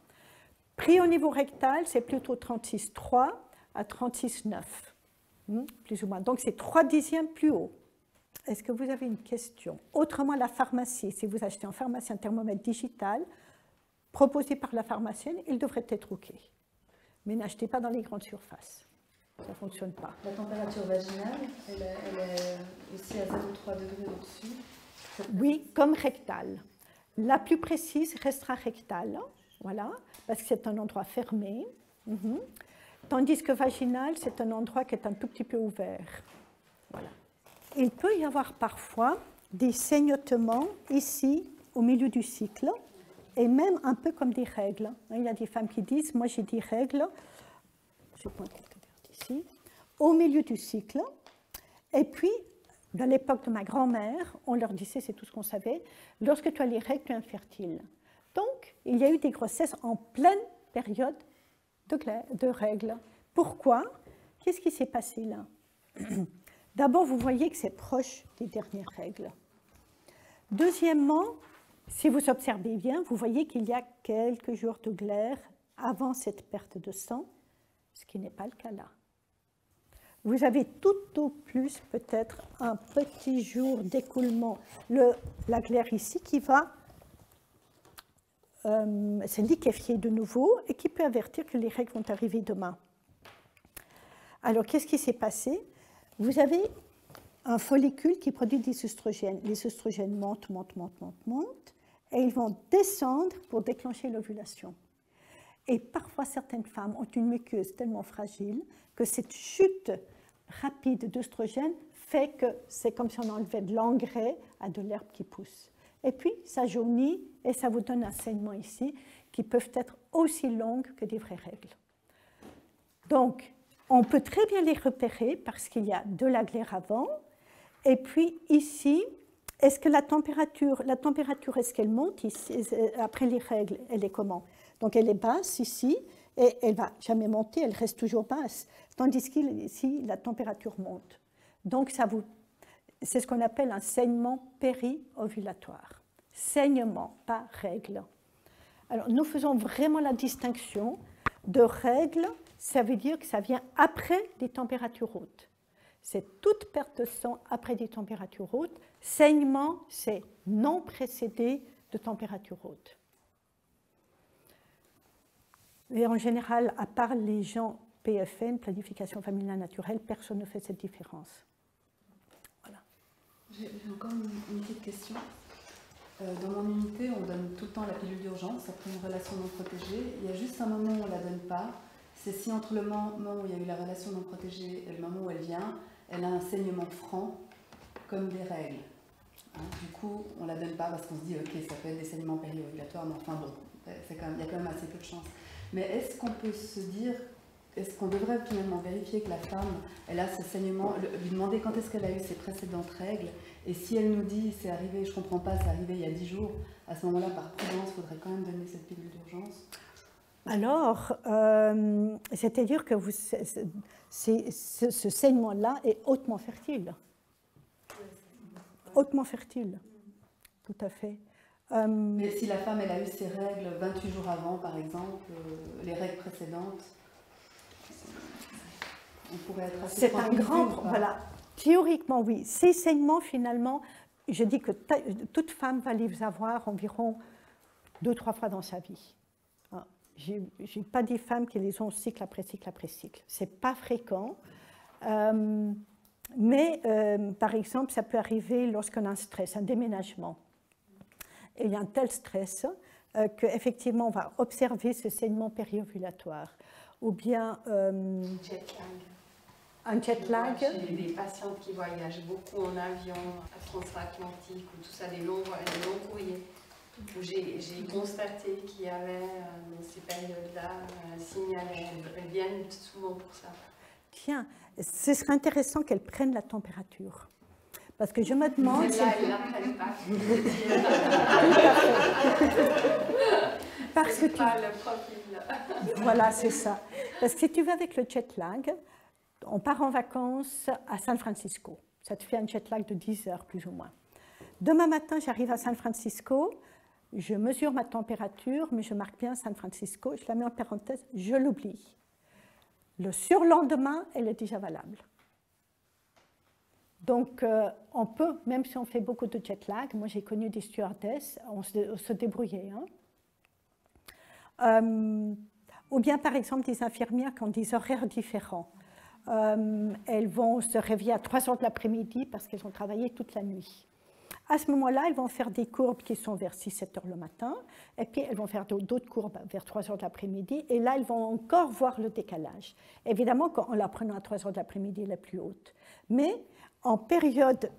Pris au niveau rectal, c'est plutôt 36,3 à 36,9, plus ou moins. Donc, c'est 3/10 plus haut. Est-ce que vous avez une question? Autrement, la pharmacie, si vous achetez en pharmacie un thermomètre digital, proposé par la pharmacienne, il devrait être OK. Mais n'achetez pas dans les grandes surfaces. ça ne fonctionne pas.
La température vaginale, elle est aussi à 0,3 degrés au-dessus.
Oui, comme rectale. La plus précise restera rectale, voilà, parce que c'est un endroit fermé. Tandis que vaginal, c'est un endroit qui est un tout petit peu ouvert. Voilà. Il peut y avoir parfois des saignements ici, au milieu du cycle, et même un peu comme des règles. Il y a des femmes qui disent, moi j'ai des règles, je pointe ici, au milieu du cycle. Et puis, dans l'époque de ma grand-mère, on leur disait, c'est tout ce qu'on savait, lorsque tu as les règles, tu es infertile. Donc, il y a eu des grossesses en pleine période de règles. Pourquoi? Qu'est-ce qui s'est passé là? D'abord, vous voyez que c'est proche des dernières règles. Deuxièmement, si vous observez bien, vous voyez qu'il y a quelques jours de glaire avant cette perte de sang, ce qui n'est pas le cas là. Vous avez tout au plus peut-être un petit jour d'écoulement. La glaire ici qui va se liquéfier de nouveau et qui peut avertir que les règles vont arriver demain. Alors, qu'est-ce qui s'est passé? Vous avez un follicule qui produit des œstrogènes. Les œstrogènes montent, et ils vont descendre pour déclencher l'ovulation. Et parfois, certaines femmes ont une muqueuse tellement fragile que cette chute rapide d'œstrogènes fait que c'est comme si on enlevait de l'engrais à de l'herbe qui pousse. Et puis, ça jaunit et ça vous donne un saignement ici qui peuvent être aussi longues que des vraies règles. Donc, on peut très bien les repérer parce qu'il y a de la glaire avant. Et puis ici, est-ce que la température est-ce qu'elle monte ici, après les règles? Elle est comment? Donc elle est basse ici et elle ne va jamais monter, elle reste toujours basse. Tandis qu'ici, la température monte. Donc c'est ce qu'on appelle un saignement péri-ovulatoire. Saignement, pas règle. Alors nous faisons vraiment la distinction de règles. Ça veut dire que ça vient après des températures hautes. C'est toute perte de sang après des températures hautes. Saignement, c'est non précédé de températures hautes. Et en général, à part les gens PFN, planification familiale naturelle, personne ne fait cette différence. Voilà.
J'ai encore une petite question. Dans mon unité, on donne tout le temps la pilule d'urgence après une relation non protégée. Il y a juste un moment où on ne la donne pas. C'est si entre le moment où il y a eu la relation non protégée et le moment où elle vient, elle a un saignement franc, comme des règles. Du coup, on ne la donne pas parce qu'on se dit, ok, ça peut être des saignements périovulatoires, mais enfin bon, il y a quand même assez peu de chance. Mais est-ce qu'on peut se dire, est-ce qu'on devrait finalement vérifier que la femme, elle a ce saignement, lui demander quand est-ce qu'elle a eu ses précédentes règles, et si elle nous dit, c'est arrivé, je ne comprends pas, c'est arrivé il y a 10 jours, à ce moment-là, par prudence, il faudrait quand même donner cette pilule d'urgence?
Alors, c'est-à-dire que ce saignement-là est hautement fertile. Hautement fertile, tout à fait.
Mais si la femme elle a eu ses règles 28 jours avant, par exemple, les règles précédentes, on pourrait être assez...
C'est un grand... Voilà, théoriquement, oui. Ces saignements, finalement, je dis que toute femme va les avoir environ 2-3 fois dans sa vie. Je n'ai pas des femmes qui les ont cycle après cycle après cycle. Ce n'est pas fréquent. Mais, par exemple, ça peut arriver lorsqu'on a un stress, un déménagement. Et il y a un tel stress qu'effectivement, on va observer ce saignement périovulatoire. Ou bien...
jet lag.
Un jet lag.
J'ai des patientes qui voyagent beaucoup en avion, transatlantique, ou tout ça, des longs courriers. Où j'ai constaté qu'il y avait dans ces périodes-là un signal, elles viennent souvent pour ça.
Tiens, ce serait intéressant qu'elles prennent la température. Parce que je me demande...
Celle-là, elles ne la prennent pas.
Parce que
pas le profil.
Voilà, c'est ça. Parce que si tu vas avec le jet lag, on part en vacances à San Francisco. Ça te fait un jet lag de 10 heures, plus ou moins. Demain matin, j'arrive à San Francisco, je mesure ma température, mais je marque bien San Francisco, je la mets en parenthèse, je l'oublie. Le surlendemain, elle est déjà valable. Donc, on peut, même si on fait beaucoup de jet lag, moi j'ai connu des stewardesses, on se débrouillait. Ou bien, par exemple, des infirmières qui ont des horaires différents. elles vont se réveiller à 3 heures de l'après-midi parce qu'elles ont travaillé toute la nuit. À ce moment-là, elles vont faire des courbes qui sont vers 6-7 heures le matin, et puis elles vont faire d'autres courbes vers 3 heures de l'après-midi, et là, elles vont encore voir le décalage. Évidemment, quand on la prenant à 3 heures de l'après-midi, elle est plus haute. Mais en période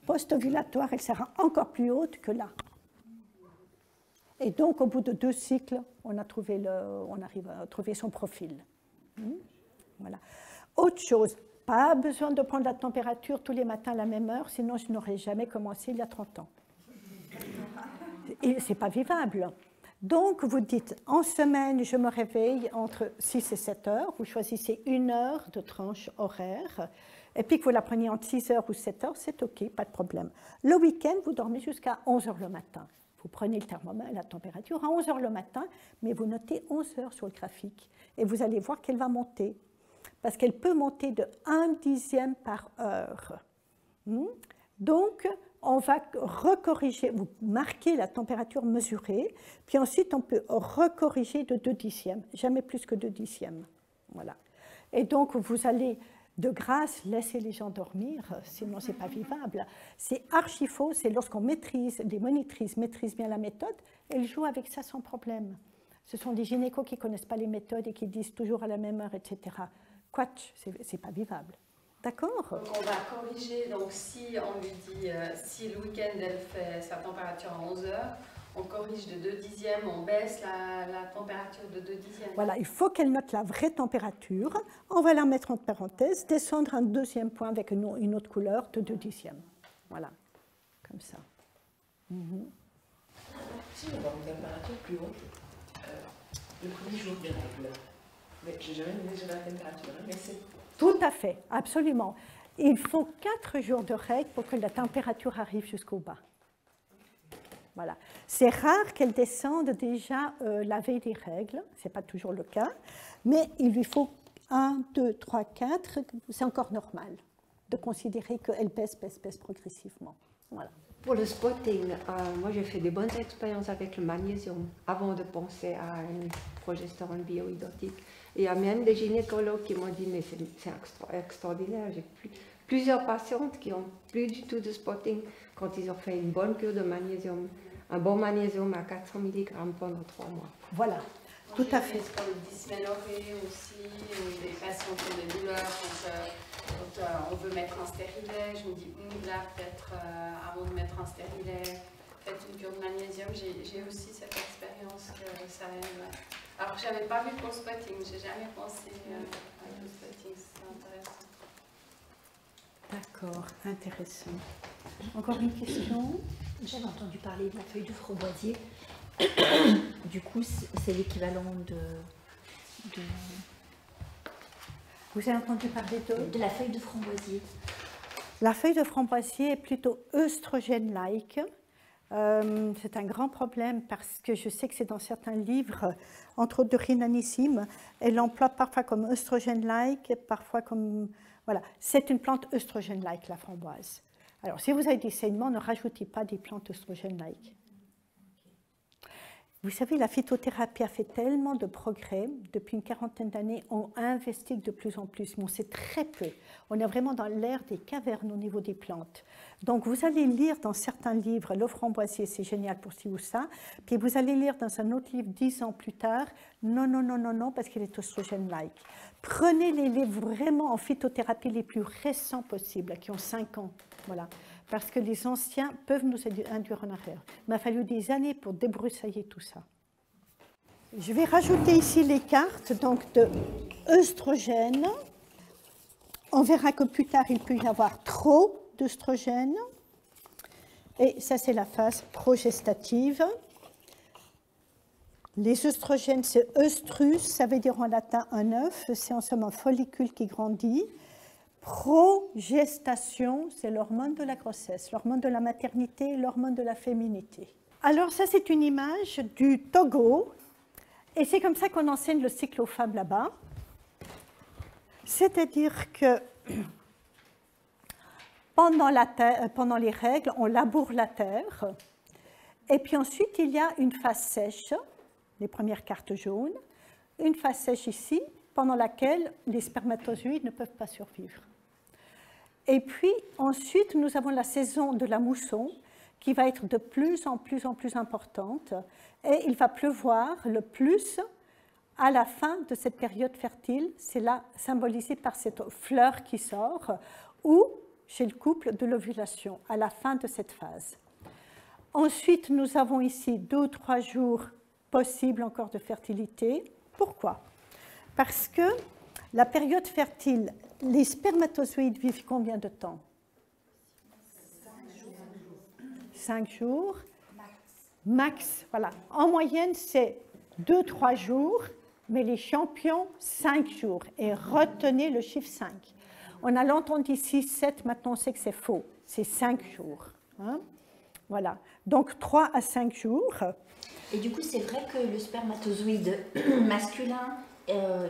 post-ovulatoire, elle sera encore plus haute que là. Et donc, au bout de 2 cycles, on arrive à trouver son profil. Voilà. Autre chose, pas besoin de prendre la température tous les matins à la même heure, sinon je n'aurais jamais commencé il y a 30 ans. Et ce n'est pas vivable. Donc, vous dites, en semaine, je me réveille entre 6 et 7 heures. Vous choisissez 1 heure de tranche horaire. Et puis que vous la preniez entre 6 heures ou 7 heures, c'est OK, pas de problème. Le week-end, vous dormez jusqu'à 11 heures le matin. Vous prenez le thermomètre, la température à 11 heures le matin, mais vous notez 11 heures sur le graphique. Et vous allez voir qu'elle va monter. Parce qu'elle peut monter de 1/10 par heure. Donc, on va recorriger, vous marquez la température mesurée, puis ensuite on peut recorriger de 2/10, jamais plus que 2/10. Voilà. Et donc, vous allez, de grâce, laisser les gens dormir, sinon ce n'est pas vivable. C'est archi faux, c'est lorsqu'on maîtrise, les monitrices maîtrisent bien la méthode, elles jouent avec ça sans problème. Ce sont des gynécos qui ne connaissent pas les méthodes et qui disent toujours à la même heure, etc. Quatch, c'est pas vivable. D'accord?
Donc on va corriger, donc si on lui dit, si le week-end elle fait sa température à 11 heures, on corrige de 2/10, on baisse la température de 2/10.
Voilà, il faut qu'elle note la vraie température. On va la mettre entre parenthèses, descendre un 2e point avec une autre couleur de 2/10. Voilà, comme ça.
Si on va une température plus haute, le premier jour des règles, mais je n'ai jamais mesuré la température, mais c'est...
Tout à fait, absolument. Il faut 4 jours de règles pour que la température arrive jusqu'au bas. Voilà. C'est rare qu'elle descende déjà la veille des règles, ce n'est pas toujours le cas, mais il lui faut 1, 2, 3, 4, c'est encore normal de considérer qu'elle baisse progressivement. Voilà.
Pour le spotting, moi j'ai fait des bonnes expériences avec le magnésium avant de penser à une progestérone bioidentique. Et il y a même des gynécologues qui m'ont dit mais c'est extraordinaire. J'ai plusieurs patientes qui n'ont plus du tout de spotting quand ils ont fait une bonne cure de magnésium, un bon magnésium à 400 mg pendant 3 mois.
Voilà, tout à fait.
Pour le dysménorrhée aussi, ou des patients qui ont des douleurs quand on veut mettre un stérilet, je me dis là peut-être avant de mettre un stérilet, faites une cure de magnésium. J'ai aussi cette expérience que ça aide. Ouais. Alors je n'avais pas vu pour le spotting, j'ai jamais pensé à le spotting, c'est intéressant.
D'accord, intéressant. Encore une question?
J'avais entendu parler de la feuille de framboisier. Du coup, c'est l'équivalent de...
Vous avez entendu parler
de la feuille de framboisier.
La feuille de framboisier est plutôt œstrogène-like. C'est un grand problème parce que je sais que c'est dans certains livres, entre autres de Rhinanissime, elle l'emploie parfois comme œstrogène-like, parfois comme... Voilà, c'est une plante œstrogène-like, la framboise. Alors, si vous avez des saignements, ne rajoutez pas des plantes œstrogène-like. Vous savez, la phytothérapie a fait tellement de progrès. Depuis une 40aine d'années, on investigue de plus en plus, mais on sait très peu. On est vraiment dans l'ère des cavernes au niveau des plantes. Donc, vous allez lire dans certains livres, le framboisier, c'est génial pour ci ou ça. Puis, vous allez lire dans un autre livre 10 ans plus tard, non, parce qu'il est œstrogène-like. Prenez les livres vraiment en phytothérapie les plus récents possibles, qui ont 5 ans. Voilà. Parce que les anciens peuvent nous induire en arrière. Il m'a fallu des années pour débroussailler tout ça. Je vais rajouter ici les cartes donc, de œstrogène. On verra que plus tard, il peut y avoir trop d'œstrogène. Et ça, c'est la phase progestative. Les œstrogènes, c'est œstrus, ça veut dire en latin un œuf. C'est en somme un follicule qui grandit. Progestation, c'est l'hormone de la grossesse, l'hormone de la maternité, l'hormone de la féminité. Alors ça, c'est une image du Togo, et c'est comme ça qu'on enseigne le cycle aux femmes là-bas. C'est-à-dire que pendant les règles, on laboure la terre, et puis ensuite, il y a une phase sèche, les premières cartes jaunes, une phase sèche ici, pendant laquelle les spermatozoïdes ne peuvent pas survivre. Et puis ensuite, nous avons la saison de la mousson qui va être de plus en plus importante et il va pleuvoir le plus à la fin de cette période fertile. C'est là symbolisé par cette fleur qui sort ou chez le couple de l'ovulation à la fin de cette phase. Ensuite, nous avons ici 2 ou 3 jours possibles encore de fertilité. Pourquoi? Parce que la période fertile, les spermatozoïdes vivent combien de temps? 5 jours. Max, voilà. En moyenne, c'est 2-3 jours, mais les champions, 5 jours. Et retenez le chiffre 5. On a longtemps dit 6, 7, maintenant on sait que c'est faux. C'est 5 jours. Hein? Voilà. Donc 3 à 5 jours.
Et du coup, c'est vrai que le spermatozoïde masculin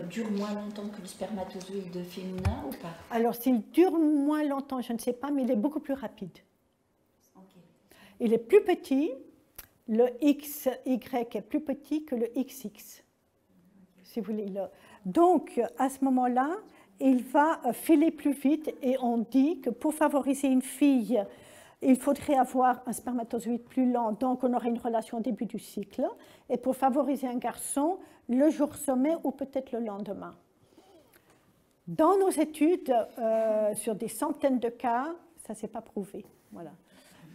dure moins longtemps que le spermatozoïde féminin ou pas?
Alors, s'il dure moins longtemps, je ne sais pas, mais il est beaucoup plus rapide.
Okay.
Il est plus petit, le XY est plus petit que le XX, si vous voulez. Donc, à ce moment-là, il va filer plus vite et on dit que pour favoriser une fille, il faudrait avoir un spermatozoïde plus lent, donc on aurait une relation au début du cycle. Et pour favoriser un garçon, le jour sommet ou peut-être le lendemain. Dans nos études, sur des centaines de cas, ça ne s'est pas prouvé. Voilà.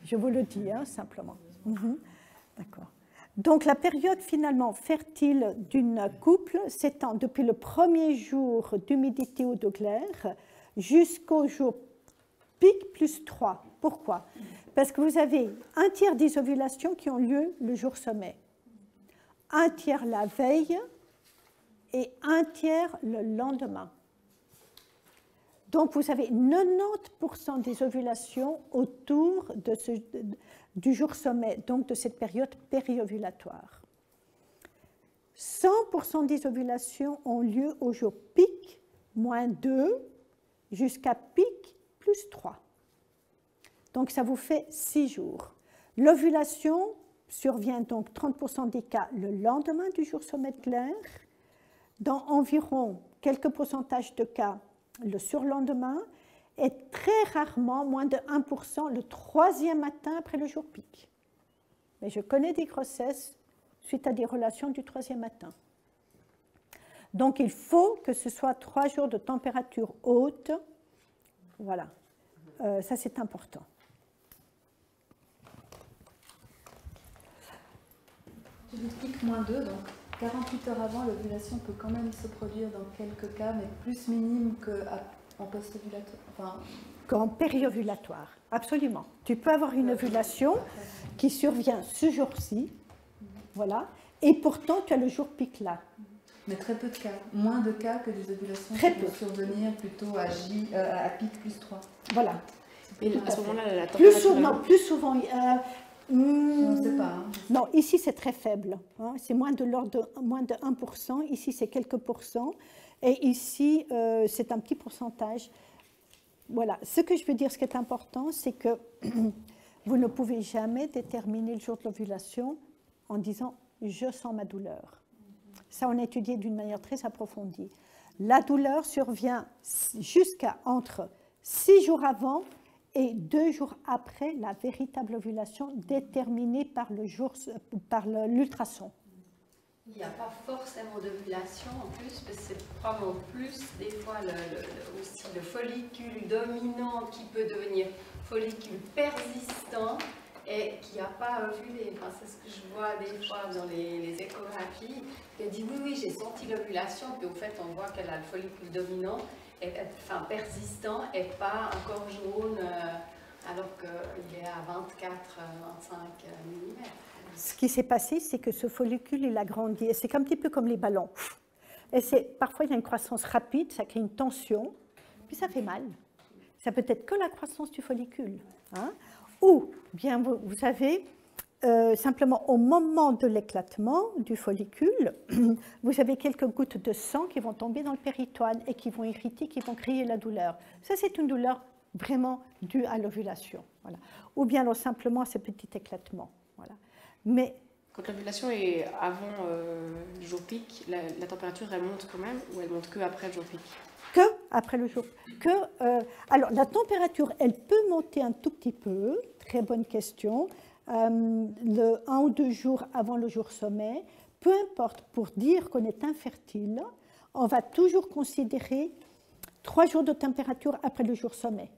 Je vous le dis, hein, simplement. D'accord. Donc la période finalement fertile d'une couple s'étend depuis le premier jour d'humidité ou d'eau claire jusqu'au jour pic plus 3. Pourquoi? Parce que vous avez un tiers des ovulations qui ont lieu le jour sommet, un tiers la veille et un tiers le lendemain. Donc vous avez 90% des ovulations autour du jour sommet, donc de cette période périovulatoire. 100% des ovulations ont lieu au jour pic, moins 2, jusqu'à pic, plus 3. Donc ça vous fait 6 jours. L'ovulation survient donc 30% des cas le lendemain du jour sommet clair, dans environ quelques pourcentages de cas le surlendemain, et très rarement, moins de 1%, le 3e matin après le jour pic. Mais je connais des grossesses suite à des relations du 3e matin. Donc il faut que ce soit 3 jours de température haute. Voilà, ça c'est important.
Tu dis pic moins 2, donc 48 heures avant, l'ovulation peut quand même se produire dans quelques cas, mais plus minime qu'en post-ovulatoire. Enfin...
Qu'en périovulatoire, absolument. Tu peux avoir une ovulation qui survient ce jour-ci, voilà, et pourtant tu as le jour pic là.
Mais très peu de cas, moins de cas que des ovulations
très
qui vont survenir plutôt à pic plus 3.
Voilà.
Et à ce moment-là, la température...
Plus souvent...
on ne sait pas. Hein.
Non, ici c'est très faible. Hein, c'est moins de 1%. Ici c'est quelques pourcents. Et ici c'est un petit pourcentage. Voilà. Ce que je veux dire, ce qui est important, c'est que vous ne pouvez jamais déterminer le jour de l'ovulation en disant « je sens ma douleur ». Ça, on a étudié d'une manière très approfondie. La douleur survient jusqu'à entre 6 jours avant et 2 jours après la véritable ovulation déterminée par l'ultrason.
Il n'y a pas forcément d'ovulation en plus, parce que c'est probablement plus des fois aussi le follicule dominant qui peut devenir follicule persistant et qui n'a pas ovulé. Enfin, c'est ce que je vois des fois dans les échographies. Elle dit oui, j'ai senti l'ovulation, puis au fait on voit qu'elle a le follicule dominant, persistant et pas encore jaune, alors qu'il est à 24-25 mm.
Ce qui s'est passé, c'est que ce follicule, il a grandi. C'est un petit peu comme les ballons. Et parfois, il y a une croissance rapide, ça crée une tension, puis ça fait mal. Ça peut être que la croissance du follicule. Hein? Ou, bien, vous savez, simplement au moment de l'éclatement du follicule, vous avez quelques gouttes de sang qui vont tomber dans le péritoine et qui vont irriter, qui vont créer la douleur. Ça, c'est une douleur vraiment due à l'ovulation. Voilà. Ou bien alors simplement ce petit éclatement. Voilà. Mais
Quand l'ovulation est avant le jour pic, la température, elle monte quand même ou elle monte que après le jour pic?
Que après le jour. Alors, la température, elle peut monter un tout petit peu. Très bonne question. 1 ou 2 jours avant le jour sommet. Peu importe, pour dire qu'on est infertile, on va toujours considérer 3 jours de température après le jour sommet.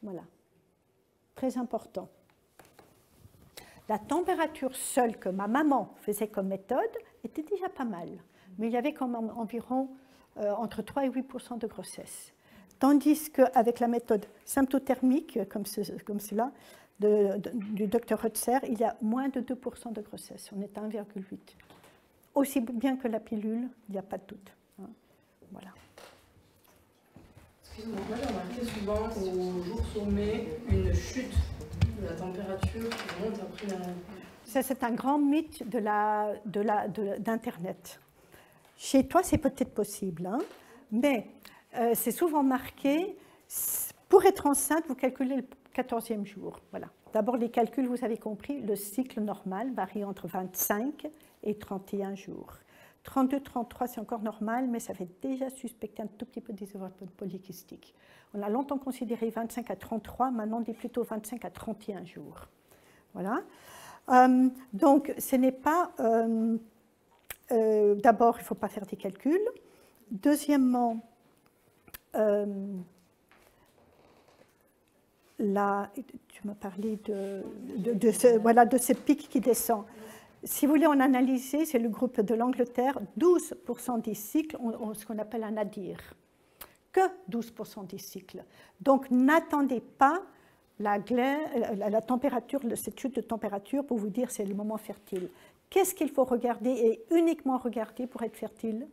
Voilà. Très important. La température seule que ma maman faisait comme méthode était déjà pas mal. Mais il y avait quand même environ entre 3 et 8% de grossesse. Tandis qu'avec la méthode symptothermique, comme cela, du Dr Rutzer, il y a moins de 2% de grossesse. On est à 1,8. Aussi bien que la pilule, il n'y a pas de doute. Hein. Voilà.
Excusez-moi, moi j'ai remarqué souvent au jour sommet une chute de la température qui monte après la...
Ça, c'est un grand mythe d'Internet. Chez toi, c'est peut-être possible, hein, mais c'est souvent marqué, pour être enceinte, vous calculez le 14e jour. Voilà. D'abord, les calculs, vous avez compris, le cycle normal varie entre 25 et 31 jours. 32, 33, c'est encore normal, mais ça fait déjà suspecter un tout petit peu des ovaires polykystiques. On a longtemps considéré 25 à 33, maintenant on dit plutôt 25 à 31 jours. Voilà. Donc, ce n'est pas... D'abord, il ne faut pas faire des calculs. Deuxièmement, tu m'as parlé de ce pic qui descend. Si vous voulez en analyser, c'est le groupe de l'Angleterre, 12% des cycles ont ce qu'on appelle un nadir. Que 12% des cycles. Donc, n'attendez pas la température, cette chute de température pour vous dire c'est le moment fertile. Qu'est-ce qu'il faut regarder et uniquement regarder pour être fertile,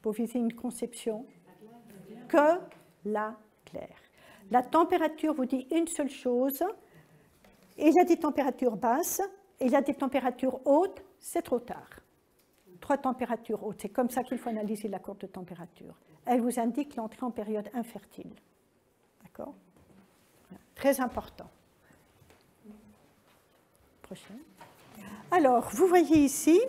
pour viser une conception? Que la glaire. La température vous dit une seule chose, il y a des températures basses, et il y a des températures hautes, c'est trop tard. 3 températures hautes, c'est comme ça qu'il faut analyser la courbe de température. Elle vous indique l'entrée en période infertile. D'accord? Très important. Prochain. Alors, vous voyez ici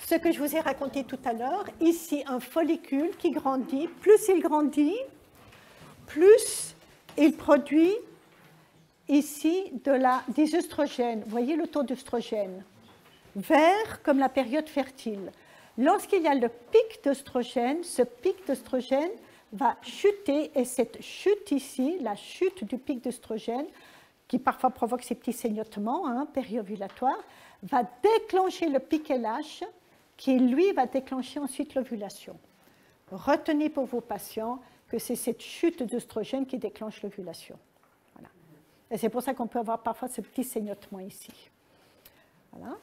ce que je vous ai raconté tout à l'heure. Ici, un follicule qui grandit. Plus il grandit, plus il produit ici des œstrogènes. Vous voyez le taux d'œstrogène. Vert comme la période fertile. Lorsqu'il y a le pic d'œstrogène, ce pic d'œstrogène va chuter et cette chute ici, la chute du pic d'œstrogène, qui parfois provoque ces petits saignements périovulatoires, va déclencher le pic LH qui, lui, va déclencher ensuite l'ovulation. Retenez pour vos patients que c'est cette chute d'œstrogène qui déclenche l'ovulation. Voilà. Et c'est pour ça qu'on peut avoir parfois ce petit saignement ici. Voilà.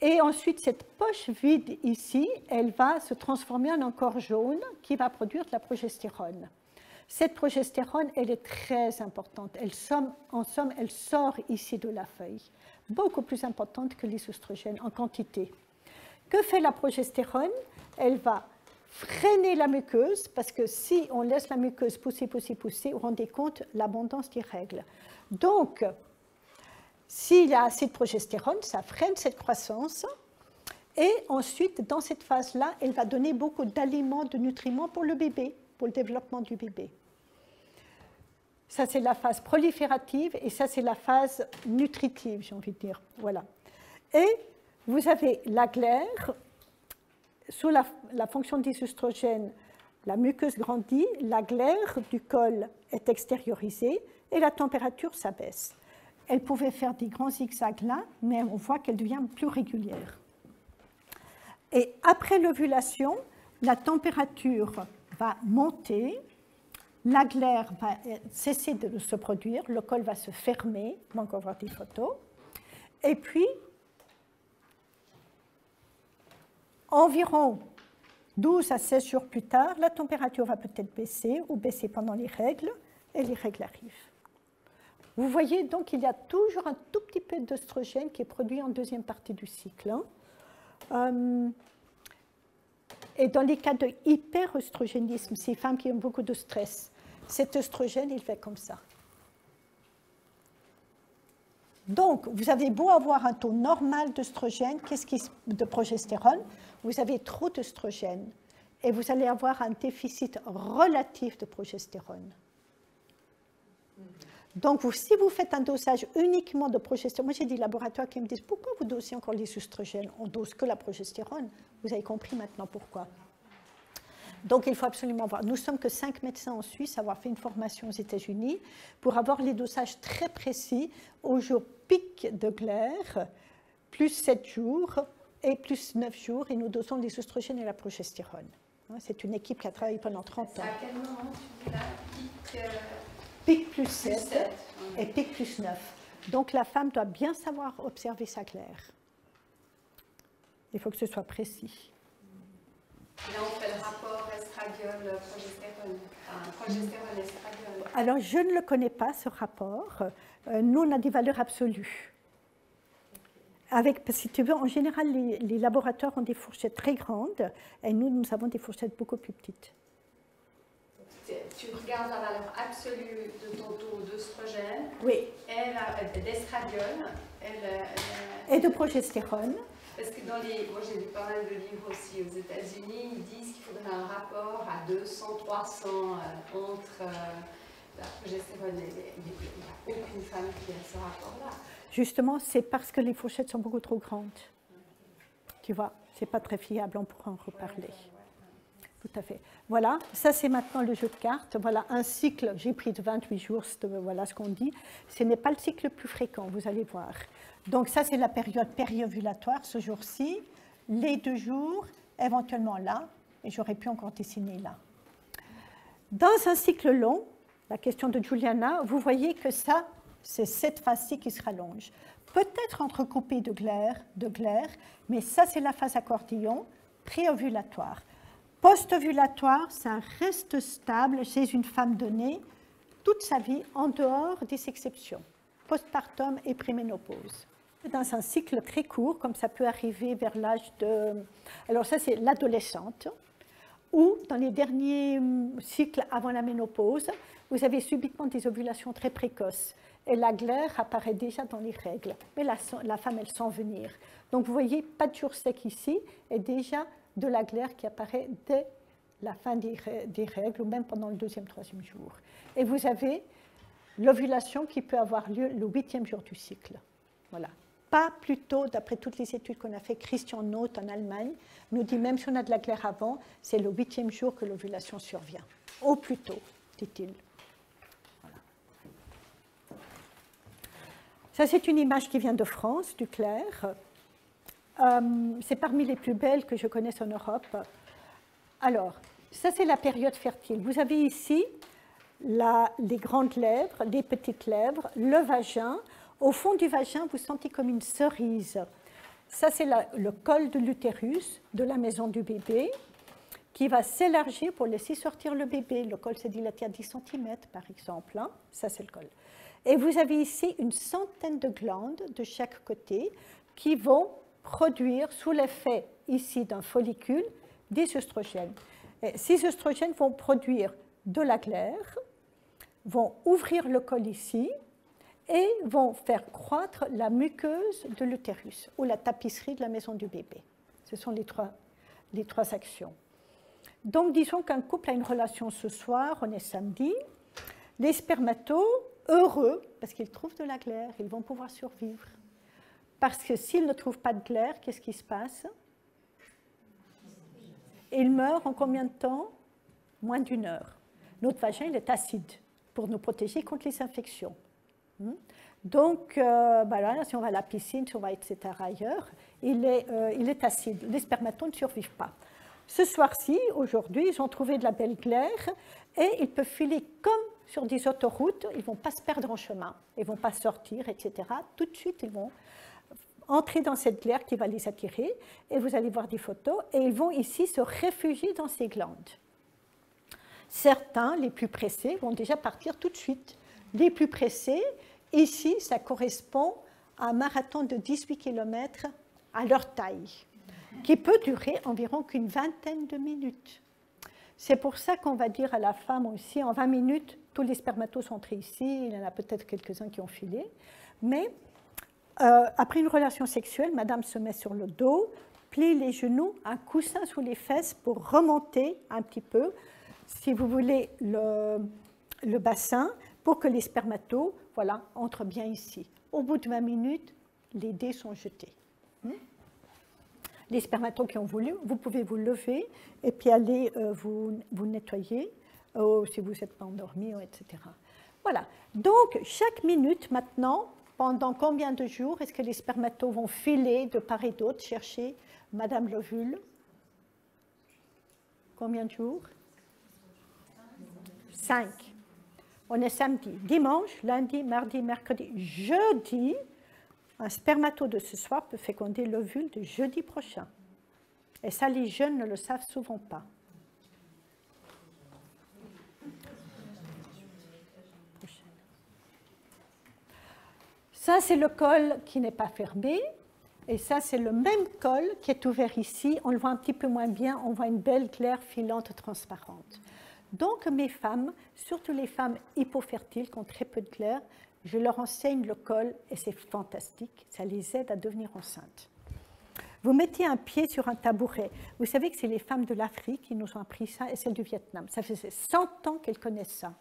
Et ensuite, cette poche vide ici, elle va se transformer en un corps jaune qui va produire de la progestérone. Cette progestérone, elle est très importante. En somme, elle sort ici de la feuille, beaucoup plus importante que les œstrogènes en quantité. Que fait la progestérone? Elle va freiner la muqueuse, parce que si on laisse la muqueuse pousser, pousser, pousser, vous vous rendez compte l'abondance des règles. Donc, s'il y a assez de progestérone, ça freine cette croissance. Et ensuite, dans cette phase-là, elle va donner beaucoup d'aliments, de nutriments pour le bébé, pour le développement du bébé. Ça, c'est la phase proliférative et ça, c'est la phase nutritive, j'ai envie de dire. Voilà. Et vous avez la glaire. Sous la fonction des œstrogènes, la muqueuse grandit, la glaire du col est extériorisée et la température s'abaisse. Elle pouvait faire des grands zigzags là, mais on voit qu'elle devient plus régulière. Et après l'ovulation, la température va monter, la glaire va cesser de se produire, le col va se fermer, on va encore voir des photos, et puis environ 12 à 16 jours plus tard, la température va peut-être baisser ou baisser pendant les règles, et les règles arrivent. Vous voyez donc qu'il y a toujours un tout petit peu d'œstrogène qui est produit en deuxième partie du cycle. Et dans les cas de hyperœstrogénisme, ces femmes qui ont beaucoup de stress, cet œstrogène, il fait comme ça. Donc, vous avez beau avoir un taux normal d'œstrogène, de progestérone, vous avez trop d'œstrogène et vous allez avoir un déficit relatif de progestérone. Donc, si vous faites un dosage uniquement de progestérone, moi j'ai des laboratoires qui me disent pourquoi vous dosez encore les œstrogènes? On dose que la progestérone. Vous avez compris maintenant pourquoi. Donc, il faut absolument voir. Nous sommes que 5 médecins en Suisse à avoir fait une formation aux États-Unis pour avoir les dosages très précis au jour pic de glaire, plus 7 jours et plus 9 jours, et nous dosons les œstrogènes et la progestérone. C'est une équipe qui a travaillé pendant 30 ans.
À quel moment tu dis là,
pic plus 7 et pic plus 9. Donc la femme doit bien savoir observer sa glaire. Il faut que ce soit précis.
Là, on fait le rapport estradiol-progestérone. Enfin, progestérone-estradiol.
Alors, je ne le connais pas, ce rapport. Nous, on a des valeurs absolues. Si tu veux, en général, les laboratoires ont des fourchettes très grandes et nous avons des fourchettes beaucoup plus petites.
Tu regardes la valeur absolue de ton taux d'œstrogène,
oui,
d'estradiol,
et de progestérone.
Parce que moi j'ai lu pas mal de livres aussi aux États-Unis, ils disent qu'il faudrait un rapport à 200, 300 entre la progestérone et il n'y a aucune femme qui a ce rapport-là.
Justement, c'est parce que les fourchettes sont beaucoup trop grandes. Tu vois, c'est pas très fiable, on pourra en reparler. Tout à fait. Voilà, ça c'est maintenant le jeu de cartes. Voilà un cycle, j'ai pris de 28 jours, voilà ce qu'on dit. Ce n'est pas le cycle le plus fréquent, vous allez voir. Donc ça c'est la période périovulatoire, ce jour-ci, les 2 jours, éventuellement là, et j'aurais pu encore dessiner là. Dans un cycle long, la question de Juliana, vous voyez que ça, c'est cette phase-ci qui se rallonge. Peut-être entrecoupée de glaire, mais ça c'est la phase accordéon préovulatoire. Post-ovulatoire, ça reste stable chez une femme donnée toute sa vie en dehors des exceptions, postpartum et préménopause. Dans un cycle très court, comme ça peut arriver vers l'âge de... Alors ça, c'est l'adolescente, ou dans les derniers cycles avant la ménopause, vous avez subitement des ovulations très précoces. Et la glaire apparaît déjà dans les règles, mais la femme, elle sent venir. Donc vous voyez, pas de jour sec ici, et déjà de la glaire qui apparaît dès la fin des règles, ou même pendant le 2e, 3e jour. Et vous avez l'ovulation qui peut avoir lieu le 8e jour du cycle. Voilà. Pas plus tôt, d'après toutes les études qu'on a fait, Christian Noth en Allemagne nous dit même si on a de la glaire avant, c'est le 8e jour que l'ovulation survient. Au plus tôt, dit-il. Voilà. Ça, c'est une image qui vient de France, du Clair. C'est parmi les plus belles que je connaisse en Europe. Alors, ça c'est la période fertile. Vous avez ici les grandes lèvres, les petites lèvres, le vagin. Au fond du vagin, vous sentez comme une cerise. Ça c'est le col de l'utérus, de la maison du bébé, qui va s'élargir pour laisser sortir le bébé. Le col s'est dilaté à 10 cm par exemple. Hein. Ça c'est le col. Et vous avez ici une centaine de glandes de chaque côté qui vont produire, sous l'effet ici d'un follicule, des œstrogènes. Et ces œstrogènes vont produire de la glaire, vont ouvrir le col ici et vont faire croître la muqueuse de l'utérus ou la tapisserie de la maison du bébé. Ce sont les trois actions. Donc disons qu'un couple a une relation ce soir, on est samedi, les spermatos, heureux, parce qu'ils trouvent de la glaire, ils vont pouvoir survivre. Parce que s'ils ne trouvent pas de glaire, qu'est-ce qui se passe? Ils meurent en combien de temps? Moins d'1 heure. Notre vagin, il est acide pour nous protéger contre les infections. Donc, voilà, si on va à la piscine, si on va, etc. ailleurs, il est acide. Les spermatos ne survivent pas. Ce soir-ci, aujourd'hui, ils ont trouvé de la belle glaire et ils peuvent filer comme sur des autoroutes. Ils ne vont pas se perdre en chemin, ils ne vont pas sortir, etc. Tout de suite, ils vont entrer dans cette glaire qui va les attirer et vous allez voir des photos et ils vont ici se réfugier dans ces glandes. Certains, les plus pressés, vont déjà partir tout de suite. Les plus pressés, ici, ça correspond à un marathon de 18 km à leur taille, qui peut durer environ qu'une vingtaine de minutes. C'est pour ça qu'on va dire à la femme aussi, en 20 minutes, tous les spermatos sont entrés ici, il y en a peut-être quelques-uns qui ont filé, mais Après une relation sexuelle, madame se met sur le dos, plie les genoux, un coussin sous les fesses pour remonter un petit peu, si vous voulez, le bassin, pour que les spermatos, voilà, entrent bien ici. Au bout de 20 minutes, les dés sont jetés. Les spermatos qui ont voulu, vous pouvez vous lever et puis aller vous nettoyer, si vous n'êtes pas endormi, etc. Voilà. Donc, chaque minute maintenant, pendant combien de jours est-ce que les spermatos vont filer de part et d'autre chercher Madame l'ovule? Combien de jours? 5. On est samedi. Dimanche, lundi, mardi, mercredi, jeudi, un spermato de ce soir peut féconder l'ovule de jeudi prochain. Et ça, les jeunes ne le savent souvent pas. Ça, c'est le col qui n'est pas fermé. Et ça, c'est le même col qui est ouvert ici. On le voit un petit peu moins bien. On voit une belle glaire filante transparente. Donc, mes femmes, surtout les femmes hypofertiles qui ont très peu de glaire, je leur enseigne le col et c'est fantastique. Ça les aide à devenir enceintes. Vous mettez un pied sur un tabouret. Vous savez que c'est les femmes de l'Afrique qui nous ont appris ça et celles du Vietnam. Ça faisait 100 ans qu'elles connaissent ça.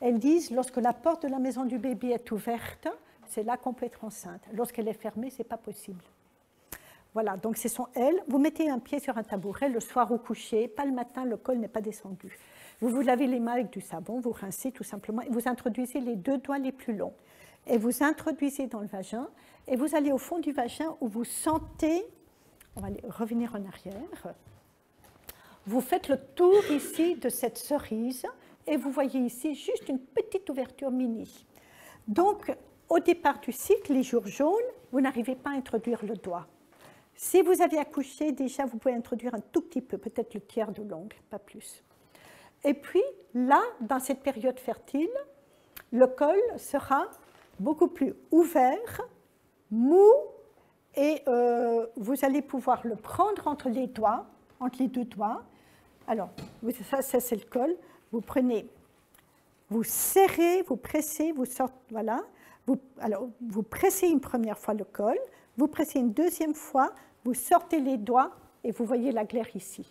Elles disent, lorsque la porte de la maison du bébé est ouverte, c'est là qu'on peut être enceinte. Lorsqu'elle est fermée, ce n'est pas possible. Voilà, donc ce sont elles. Vous mettez un pied sur un tabouret le soir au coucher, pas le matin, le col n'est pas descendu. Vous vous lavez les mains avec du savon, vous rincez tout simplement et vous introduisez les 2 doigts les plus longs. Et vous introduisez dans le vagin et vous allez au fond du vagin où vous sentez, on va revenir en arrière, vous faites le tour ici de cette cerise et vous voyez ici juste une petite ouverture mini. Donc, au départ du cycle, les jours jaunes, vous n'arrivez pas à introduire le doigt. Si vous avez accouché, déjà, vous pouvez introduire un tout petit peu, peut-être le tiers de l'ongle, pas plus. Et puis, là, dans cette période fertile, le col sera beaucoup plus ouvert, mou, et vous allez pouvoir le prendre entre les doigts, entre les 2 doigts. Alors, ça c'est le col. Vous prenez, vous serrez, vous pressez, vous sortez, voilà. Alors, vous pressez une première fois le col, vous pressez une deuxième fois, vous sortez les doigts et vous voyez la glaire ici.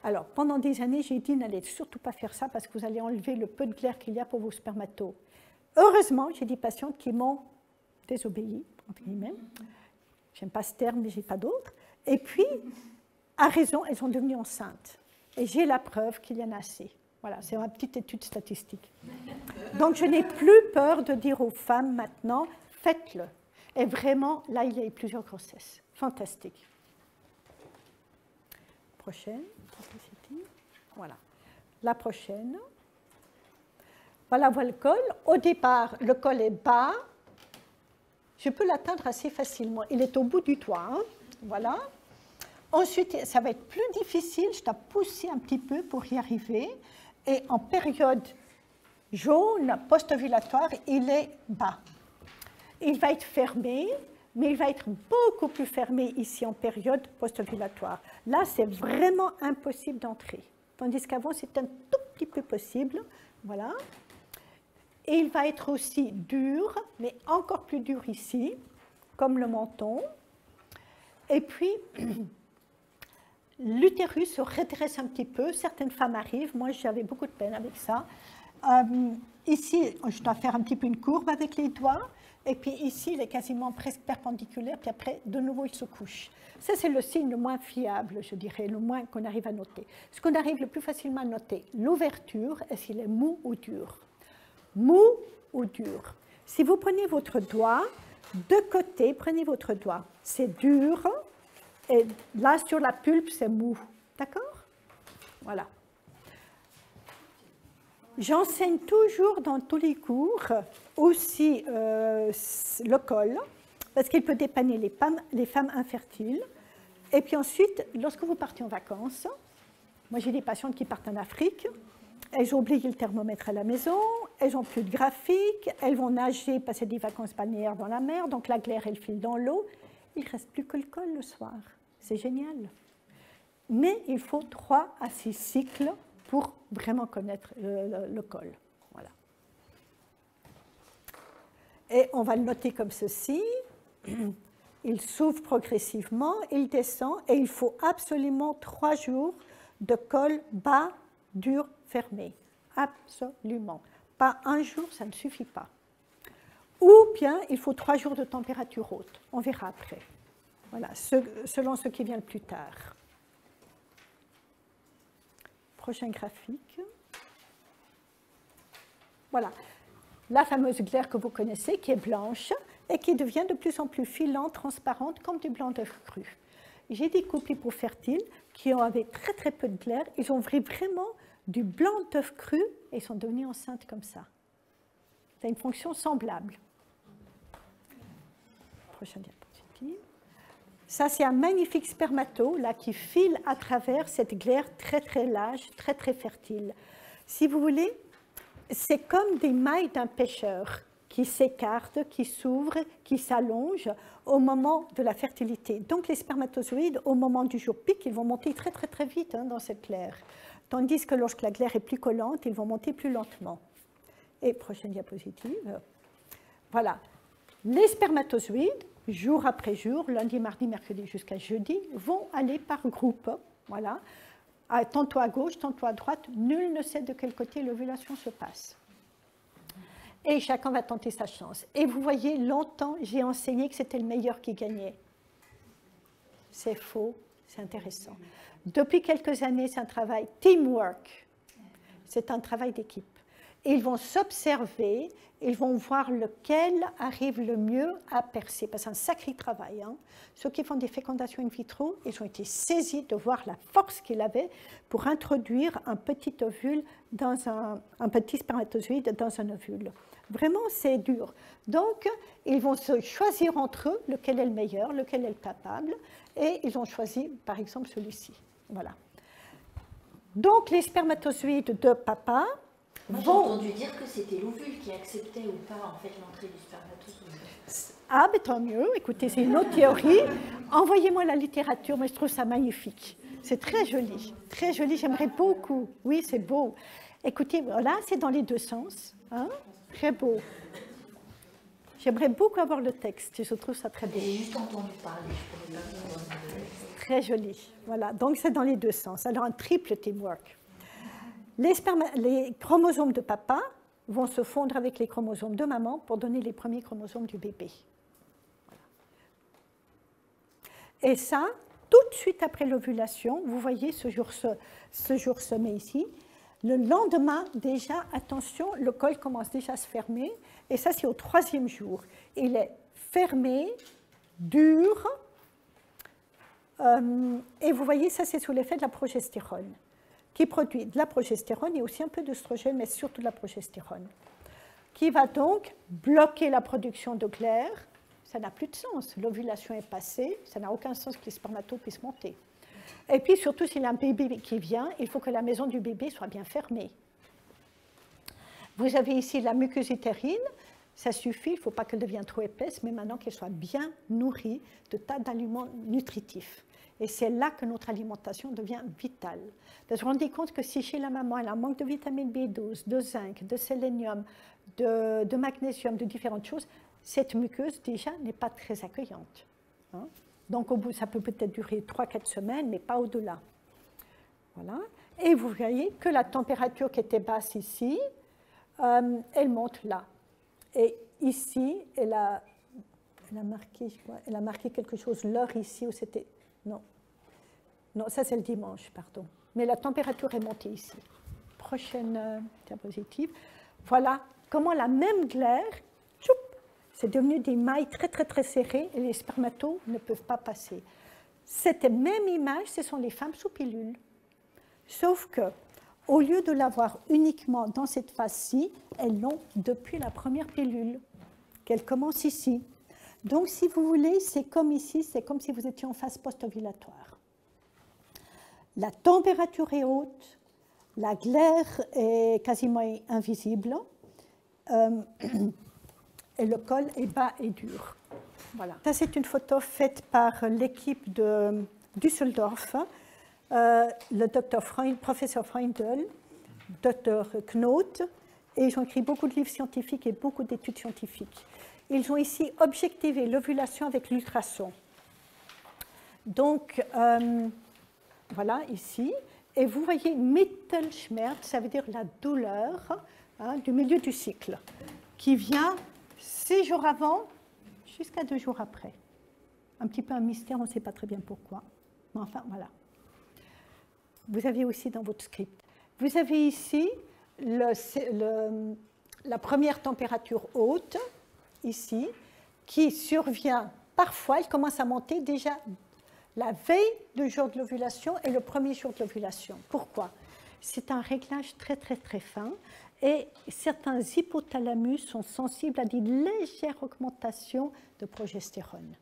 Alors, pendant des années, j'ai dit, n'allez surtout pas faire ça parce que vous allez enlever le peu de glaire qu'il y a pour vos spermatos. Heureusement, j'ai des patientes qui m'ont désobéi, entre guillemets. J'aime pas ce terme, mais j'ai pas d'autre. Et puis, à raison, elles sont devenues enceintes. Et j'ai la preuve qu'il y en a assez. Voilà, c'est ma petite étude statistique. Donc, je n'ai plus peur de dire aux femmes maintenant, faites-le. Et vraiment, là, il y a eu plusieurs grossesses. Fantastique. Prochaine. Voilà. La prochaine. Voilà, voilà le col. Au départ, le col est bas. Je peux l'atteindre assez facilement. Il est au bout du doigt. Hein. Voilà. Ensuite, ça va être plus difficile. Je dois pousser un petit peu pour y arriver. Et en période jaune, post-ovulatoire, il est bas. Il va être fermé, mais il va être beaucoup plus fermé ici en période post-ovulatoire. Là, c'est vraiment impossible d'entrer. Tandis qu'avant, c'est un tout petit peu possible. Voilà. Et il va être aussi dur, mais encore plus dur ici, comme le menton. Et puis, l'utérus se redresse un petit peu. Certaines femmes arrivent. Moi, j'avais beaucoup de peine avec ça. Ici, je dois faire un petit peu une courbe avec les doigts. Et puis ici, il est quasiment presque perpendiculaire. Puis après, de nouveau, il se couche. Ça, c'est le signe le moins fiable, je dirais, le moins qu'on arrive à noter. Ce qu'on arrive le plus facilement à noter, l'ouverture, est-ce qu'il est mou ou dur? Mou ou dur? Si vous prenez votre doigt, de côté, prenez votre doigt. C'est dur. Et là, sur la pulpe, c'est mou. D'accord? Voilà. J'enseigne toujours dans tous les cours aussi le col, parce qu'il peut dépanner les femmes infertiles. Et puis ensuite, lorsque vous partez en vacances, moi j'ai des patientes qui partent en Afrique, elles ont oublié le thermomètre à la maison, elles n'ont plus de graphique, elles vont nager, passer des vacances balnéaires dans la mer, donc la glaire, elle file dans l'eau. Il ne reste plus que le col le soir. C'est génial. Mais il faut 3 à 6 cycles pour vraiment connaître le col. Voilà. Et on va le noter comme ceci. Il s'ouvre progressivement, il descend, et il faut absolument 3 jours de col bas, dur, fermé. Absolument. Pas un jour, ça ne suffit pas. Ou bien, il faut 3 jours de température haute. On verra après. Voilà, selon ce qui vient le plus tard. Prochain graphique. Voilà, la fameuse glaire que vous connaissez, qui est blanche et qui devient de plus en plus filante, transparente, comme du blanc d'œuf cru. J'ai des couples hypofertiles qui avaient très très peu de glaire. Ils ont vraiment du blanc d'œuf cru et ils sont devenus enceintes comme ça. Ça a une fonction semblable. Prochaine diapositive. Ça, c'est un magnifique spermato là, qui file à travers cette glaire très très large, très très fertile. Si vous voulez, c'est comme des mailles d'un pêcheur qui s'écartent, qui s'ouvrent, qui s'allongent au moment de la fertilité. Donc les spermatozoïdes, au moment du jour pic, ils vont monter très très très vite dans cette glaire. Tandis que lorsque la glaire est plus collante, ils vont monter plus lentement. Et prochaine diapositive. Voilà. Les spermatozoïdes, jour après jour, lundi, mardi, mercredi jusqu'à jeudi, vont aller par groupe. Voilà. Tantôt à gauche, tantôt à droite, nul ne sait de quel côté l'ovulation se passe. Et chacun va tenter sa chance. Et vous voyez, longtemps, j'ai enseigné que c'était le meilleur qui gagnait. C'est faux, c'est intéressant. Depuis quelques années, c'est un travail teamwork. C'est un travail d'équipe. Ils vont s'observer, ils vont voir lequel arrive le mieux à percer. Parce que c'est un sacré travail. Ceux qui font des fécondations in vitro, ils ont été saisis de voir la force qu'il avait pour introduire un petit ovule dans un petit spermatozoïde dans un ovule. Vraiment, c'est dur. Donc, ils vont se choisir entre eux lequel est le meilleur, lequel est le capable, et ils ont choisi, par exemple, celui-ci. Voilà. Donc, les spermatozoïdes de papa
Moi, j'ai entendu dire que c'était l'ovule qui acceptait ou pas en fait l'entrée du spermatozoïde.
Ah, ben tant mieux. Écoutez, c'est une autre théorie. Envoyez-moi la littérature, mais je trouve ça magnifique. C'est très joli, très joli. J'aimerais beaucoup. Oui, c'est beau. Écoutez, voilà, c'est dans les deux sens. Très beau. J'aimerais beaucoup avoir le texte. Je trouve ça très beau.
J'ai juste entendu parler. Je ne pourrais pas vous
Très joli. Voilà, donc c'est dans les deux sens. Alors, un triple teamwork. Les chromosomes de papa vont se fondre avec les chromosomes de maman pour donner les premiers chromosomes du bébé. Voilà. Et ça, tout de suite après l'ovulation, vous voyez ce jour semé ici, le lendemain, déjà, attention, le col commence déjà à se fermer, et ça, c'est au 3e jour. Il est fermé, dur, et vous voyez, ça, c'est sous l'effet de la progestérone, qui produit de la progestérone et aussi un peu d'œstrogène, mais surtout de la progestérone, qui va donc bloquer la production de glaire. Ça n'a plus de sens. L'ovulation est passée, ça n'a aucun sens que les spermatos puissent monter. Et puis surtout, s'il y a un bébé qui vient, il faut que la maison du bébé soit bien fermée. Vous avez ici la muqueuse utérine, ça suffit, il ne faut pas qu'elle devienne trop épaisse, mais maintenant qu'elle soit bien nourrie de tas d'aliments nutritifs. Et c'est là que notre alimentation devient vitale. Parce qu'on se rend compte que si chez la maman, elle a un manque de vitamine B12, de zinc, de sélénium, de magnésium, de différentes choses, cette muqueuse déjà n'est pas très accueillante. Donc au bout, ça peut peut-être durer 3-4 semaines, mais pas au-delà. Voilà. Et vous voyez que la température qui était basse ici, elle monte là. Et ici, elle a marqué quelque chose, l'heure ici, où c'était... Non, ça c'est le dimanche, pardon. Mais la température est montée ici. Prochaine diapositive. Voilà comment la même glaire, c'est devenu des mailles très très très serrées et les spermatos ne peuvent pas passer. Cette même image, ce sont les femmes sous pilule. Sauf que, au lieu de l'avoir uniquement dans cette phase-ci, elles l'ont depuis la première pilule, qu'elle commence ici. Donc, si vous voulez, c'est comme ici, c'est comme si vous étiez en phase post-ovulatoire. La température est haute, la glaire est quasiment invisible, et le col est bas et dur. Voilà. Ça, c'est une photo faite par l'équipe de Düsseldorf, le professeur Freundl, Dr. Knot, et ils ont écrit beaucoup de livres scientifiques et beaucoup d'études scientifiques. ils ont ici objectivé l'ovulation avec l'ultrason. Donc, voilà, ici. Et vous voyez Mittelschmerz, ça veut dire la douleur du milieu du cycle, qui vient 6 jours avant jusqu'à 2 jours après. Un petit peu un mystère, on ne sait pas très bien pourquoi. Mais enfin, voilà. Vous avez aussi dans votre script. Vous avez ici la première température haute, ici, qui survient parfois, elle commence à monter déjà la veille du jour de l'ovulation et le premier jour de l'ovulation. Pourquoi? C'est un réglage très très très fin et certains hypothalamus sont sensibles à des légères augmentations de progestérone.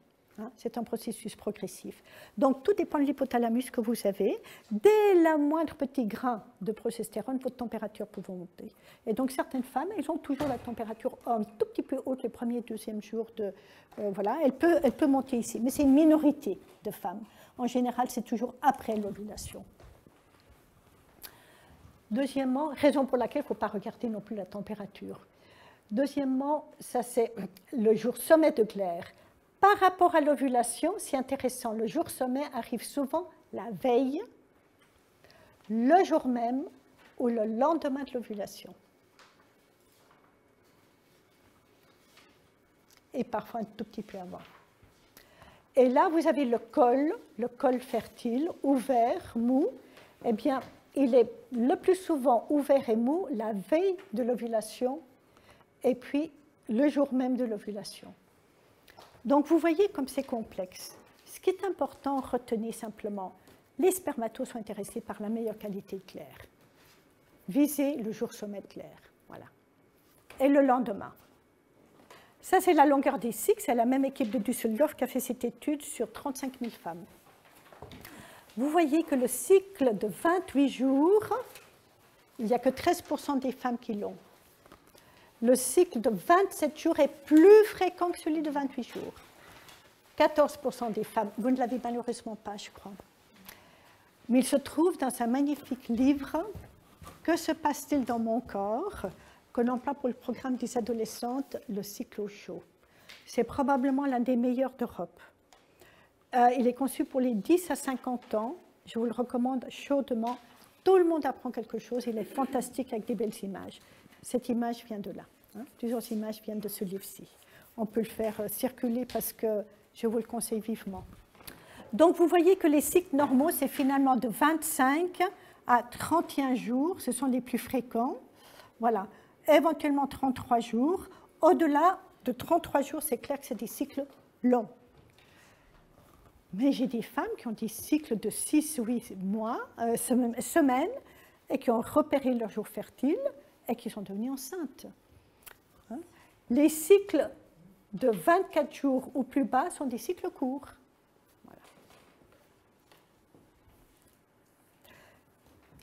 C'est un processus progressif. Donc, tout dépend de l'hypothalamus que vous avez. Dès la moindre petit grain de progestérone, votre température peut monter. Et donc, certaines femmes, elles ont toujours la température un tout petit peu haute les premiers et deuxièmes jours de... voilà, elle peut monter ici. Mais c'est une minorité de femmes. En général, c'est toujours après l'ovulation. Deuxièmement, raison pour laquelle il ne faut pas regarder non plus la température. Deuxièmement, ça c'est le jour sommet de Glaire. Par rapport à l'ovulation, c'est intéressant, le jour sommet arrive souvent la veille, le jour même ou le lendemain de l'ovulation. Et parfois un tout petit peu avant. Et là, vous avez le col fertile, ouvert, mou. Eh bien, il est le plus souvent ouvert et mou la veille de l'ovulation et puis le jour même de l'ovulation. Donc, vous voyez comme c'est complexe. Ce qui est important, retenez simplement, les spermatos sont intéressés par la meilleure qualité de Glaire. Visez le jour sommet de Glaire. Voilà. Et le lendemain. Ça, c'est la longueur des cycles. C'est la même équipe de Düsseldorf qui a fait cette étude sur 35 000 femmes. Vous voyez que le cycle de 28 jours, il n'y a que 13% des femmes qui l'ont. Le cycle de 27 jours est plus fréquent que celui de 28 jours. 14% des femmes, vous ne l'avez malheureusement pas, je crois. Mais il se trouve dans un magnifique livre, « Que se passe-t-il dans mon corps ?» qu'on emploie pour le programme des adolescentes, le cycle au chaud. C'est probablement l'un des meilleurs d'Europe. Il est conçu pour les 10 à 50 ans. Je vous le recommande chaudement. Tout le monde apprend quelque chose. Il est fantastique avec des belles images. Cette image vient de là. Plusieurs images viennent de ce livre-ci. On peut le faire circuler parce que je vous le conseille vivement. Donc, vous voyez que les cycles normaux, c'est finalement de 25 à 31 jours. Ce sont les plus fréquents. Voilà. Éventuellement 33 jours. Au-delà de 33 jours, c'est clair que c'est des cycles longs. Mais j'ai des femmes qui ont des cycles de 6 ou 8 mois, semaines, et qui ont repéré leur jour fertile et qui sont devenues enceintes. Les cycles de 24 jours ou plus bas sont des cycles courts. Voilà.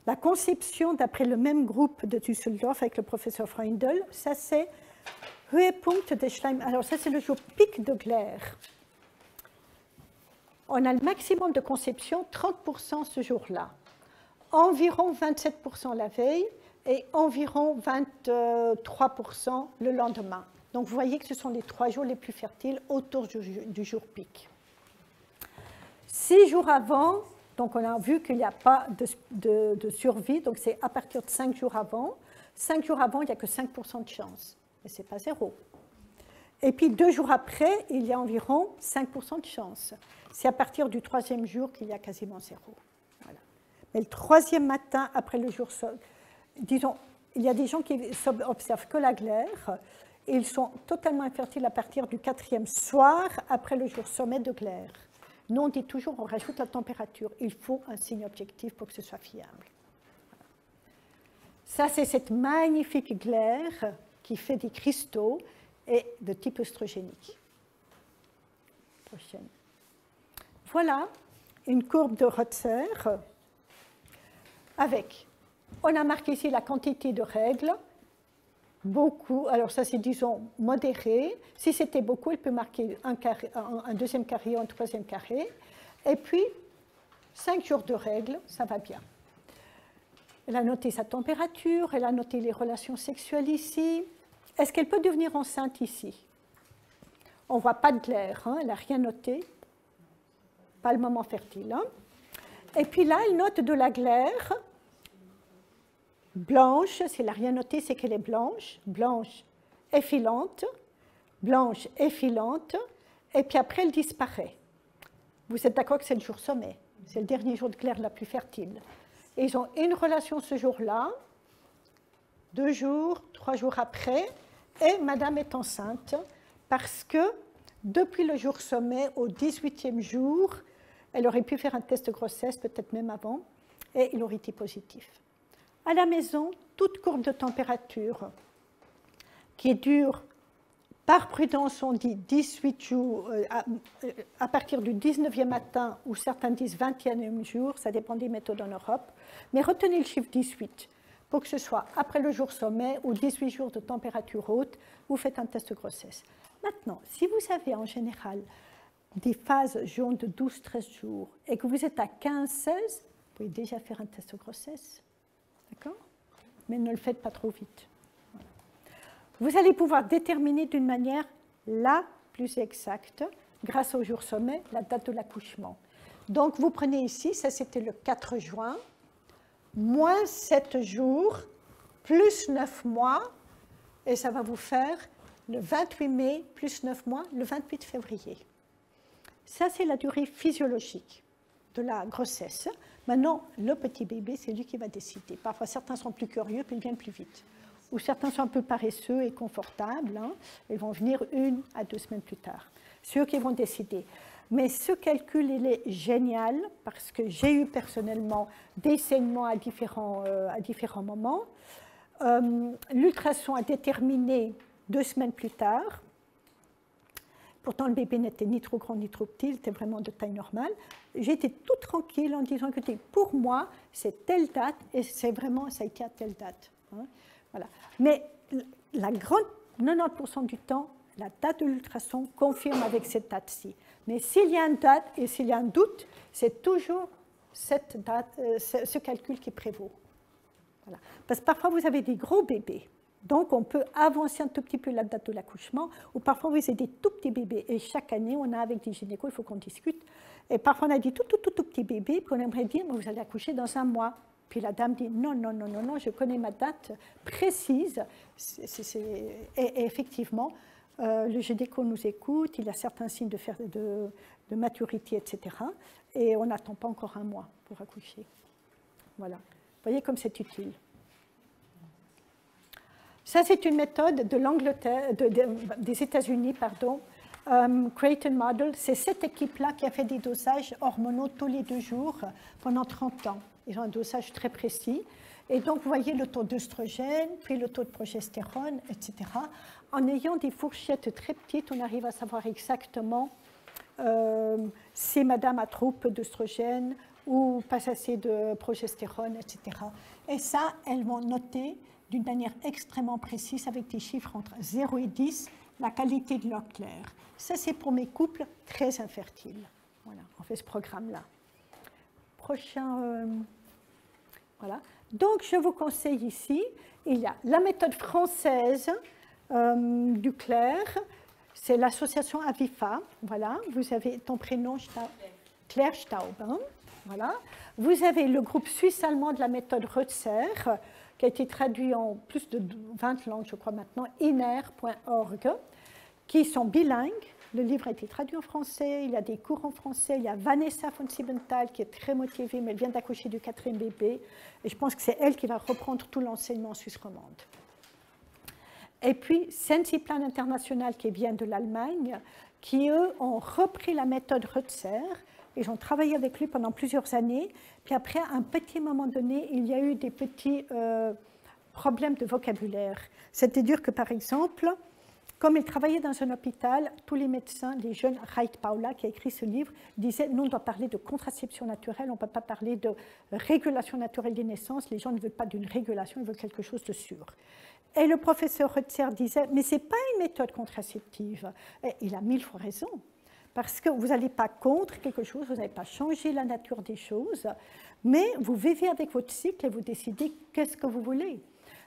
La conception, d'après le même groupe de Düsseldorf avec le professeur Freundl, ça c'est Höhepunkt des Schleim. Alors ça c'est le jour pic de Glaire. On a le maximum de conception, 30% ce jour-là, environ 27% la veille et environ 23% le lendemain. Donc vous voyez que ce sont les 3 jours les plus fertiles autour du jour pic. 6 jours avant, donc on a vu qu'il n'y a pas de survie, donc c'est à partir de 5 jours avant. 5 jours avant, il n'y a que 5% de chance, mais ce n'est pas 0. Et puis 2 jours après, il y a environ 5% de chance. C'est à partir du 3e jour qu'il y a quasiment 0. Voilà. Mais le 3e matin, après le jour, disons, il y a des gens qui observent que la glaire, et ils sont totalement infertiles à partir du 4e soir, après le jour sommet de glaire. Nous, on dit toujours, on rajoute la température. Il faut un signe objectif pour que ce soit fiable. Voilà. Ça, c'est cette magnifique glaire qui fait des cristaux et de type œstrogénique. Prochaine. Voilà une courbe de Rotzer avec, on a marqué ici la quantité de règles, beaucoup, alors ça c'est disons modéré, si c'était beaucoup, elle peut marquer un deuxième carré ou un troisième carré, et puis 5 jours de règles, ça va bien. Elle a noté sa température, elle a noté les relations sexuelles ici. Est-ce qu'elle peut devenir enceinte ici? On ne voit pas de glaire, hein, elle n'a rien noté. Pas le moment fertile. Hein. Et puis là, elle note de la glaire blanche. Si elle n'a rien noté, c'est qu'elle est blanche. Blanche effilante. Blanche effilante. Et puis après, elle disparaît. Vous êtes d'accord que c'est le jour sommet. C'est le dernier jour de glaire la plus fertile. Et ils ont une relation ce jour-là, 2 jours, 3 jours après, et madame est enceinte parce que depuis le jour sommet au 18e jour, elle aurait pu faire un test de grossesse, peut-être même avant, et il aurait été positif. À la maison, toute courbe de température qui dure, par prudence, on dit 18 jours, à partir du 19e matin, ou certains disent 21e jour, ça dépend des méthodes en Europe, mais retenez le chiffre 18. Pour que ce soit après le jour sommet ou 18 jours de température haute, vous faites un test de grossesse. Maintenant, si vous avez en général des phases jaunes de 12-13 jours et que vous êtes à 15-16, vous pouvez déjà faire un test de grossesse. D'accord? Mais ne le faites pas trop vite. Voilà. Vous allez pouvoir déterminer d'une manière la plus exacte, grâce au jour sommet, la date de l'accouchement. Donc, vous prenez ici, ça c'était le 4 juin, moins 7 jours, plus 9 mois, et ça va vous faire le 28 mai, plus 9 mois, le 28 février. Ça, c'est la durée physiologique de la grossesse. Maintenant, le petit bébé, c'est lui qui va décider. Parfois, certains sont plus curieux, puis ils viennent plus vite. Ou certains sont un peu paresseux et confortables, hein, ils vont venir 1 à 2 semaines plus tard. C'est eux qui vont décider. Mais ce calcul, il est génial parce que j'ai eu personnellement des saignements à différents moments. L'ultrason a déterminé 2 semaines plus tard. Pourtant, le bébé n'était ni trop grand ni trop petit, il était vraiment de taille normale. J'étais tout tranquille en disant que pour moi, c'est telle date et c'est vraiment, ça a été à telle date. Hein. Voilà. Mais la grande 90% du temps, la date de l'ultrason confirme avec cette date-ci. Mais s'il y a une date et s'il y a un doute, c'est toujours cette date, ce calcul qui prévaut. Voilà. Parce que parfois, vous avez des gros bébés. Donc, on peut avancer un tout petit peu la date de l'accouchement, ou parfois, vous avez des tout petits bébés. Et chaque année, on a avec des gynécos, il faut qu'on discute. Et parfois, on a dit tout petit bébé, puis on aimerait dire, vous allez accoucher dans 1 mois. Puis la dame dit, non, je connais ma date précise. Et effectivement, le gynéco nous écoute, il y a certains signes de maturité, etc. Et on n'attend pas encore 1 mois pour accoucher. Voilà. Vous voyez comme c'est utile. Ça, c'est une méthode de l'Angleterre, des États-Unis, pardon. Creighton Model, c'est cette équipe-là qui a fait des dosages hormonaux tous les 2 jours pendant 30 ans. Ils ont un dosage très précis. Et donc, vous voyez le taux d'œstrogène, puis le taux de progestérone, etc. En ayant des fourchettes très petites, on arrive à savoir exactement si madame a trop peu d'œstrogène ou pas assez de progestérone, etc. Et ça, elles vont noter d'une manière extrêmement précise, avec des chiffres entre 0 et 10, la qualité de leur clair. Ça, c'est pour mes couples très infertiles. Voilà, on fait ce programme-là. Prochain... voilà. Donc, je vous conseille ici, il y a la méthode française du clair, c'est l'association Avifa. Voilà, vous avez ton prénom, Claire Staub. Hein, voilà. Vous avez le groupe suisse-allemand de la méthode Rutzer, qui a été traduit en plus de 20 langues, je crois maintenant, iner.org, qui sont bilingues. Le livre a été traduit en français, il y a des cours en français, il y a Vanessa von Siebenthal qui est très motivée, mais elle vient d'accoucher du 4e bébé, et je pense que c'est elle qui va reprendre tout l'enseignement en Suisse romande. Et puis, Sensiplan International, qui vient de l'Allemagne, qui, eux, ont repris la méthode Rutzer. Ils ont travaillé avec lui pendant plusieurs années. Puis après, à un petit moment donné, il y a eu des petits problèmes de vocabulaire. C'est-à-dire que, par exemple, comme il travaillait dans un hôpital, tous les médecins, les jeunes, Reit Paula, qui a écrit ce livre, disaient « Nous, on doit parler de contraception naturelle, on ne peut pas parler de régulation naturelle des naissances. Les gens ne veulent pas d'une régulation, ils veulent quelque chose de sûr. » Et le professeur Rutzer disait « Mais ce n'est pas une méthode contraceptive. » Et il a 1000 fois raison. Parce que vous n'allez pas contre quelque chose, vous n'allez pas changer la nature des choses, mais vous vivez avec votre cycle et vous décidez qu'est-ce que vous voulez.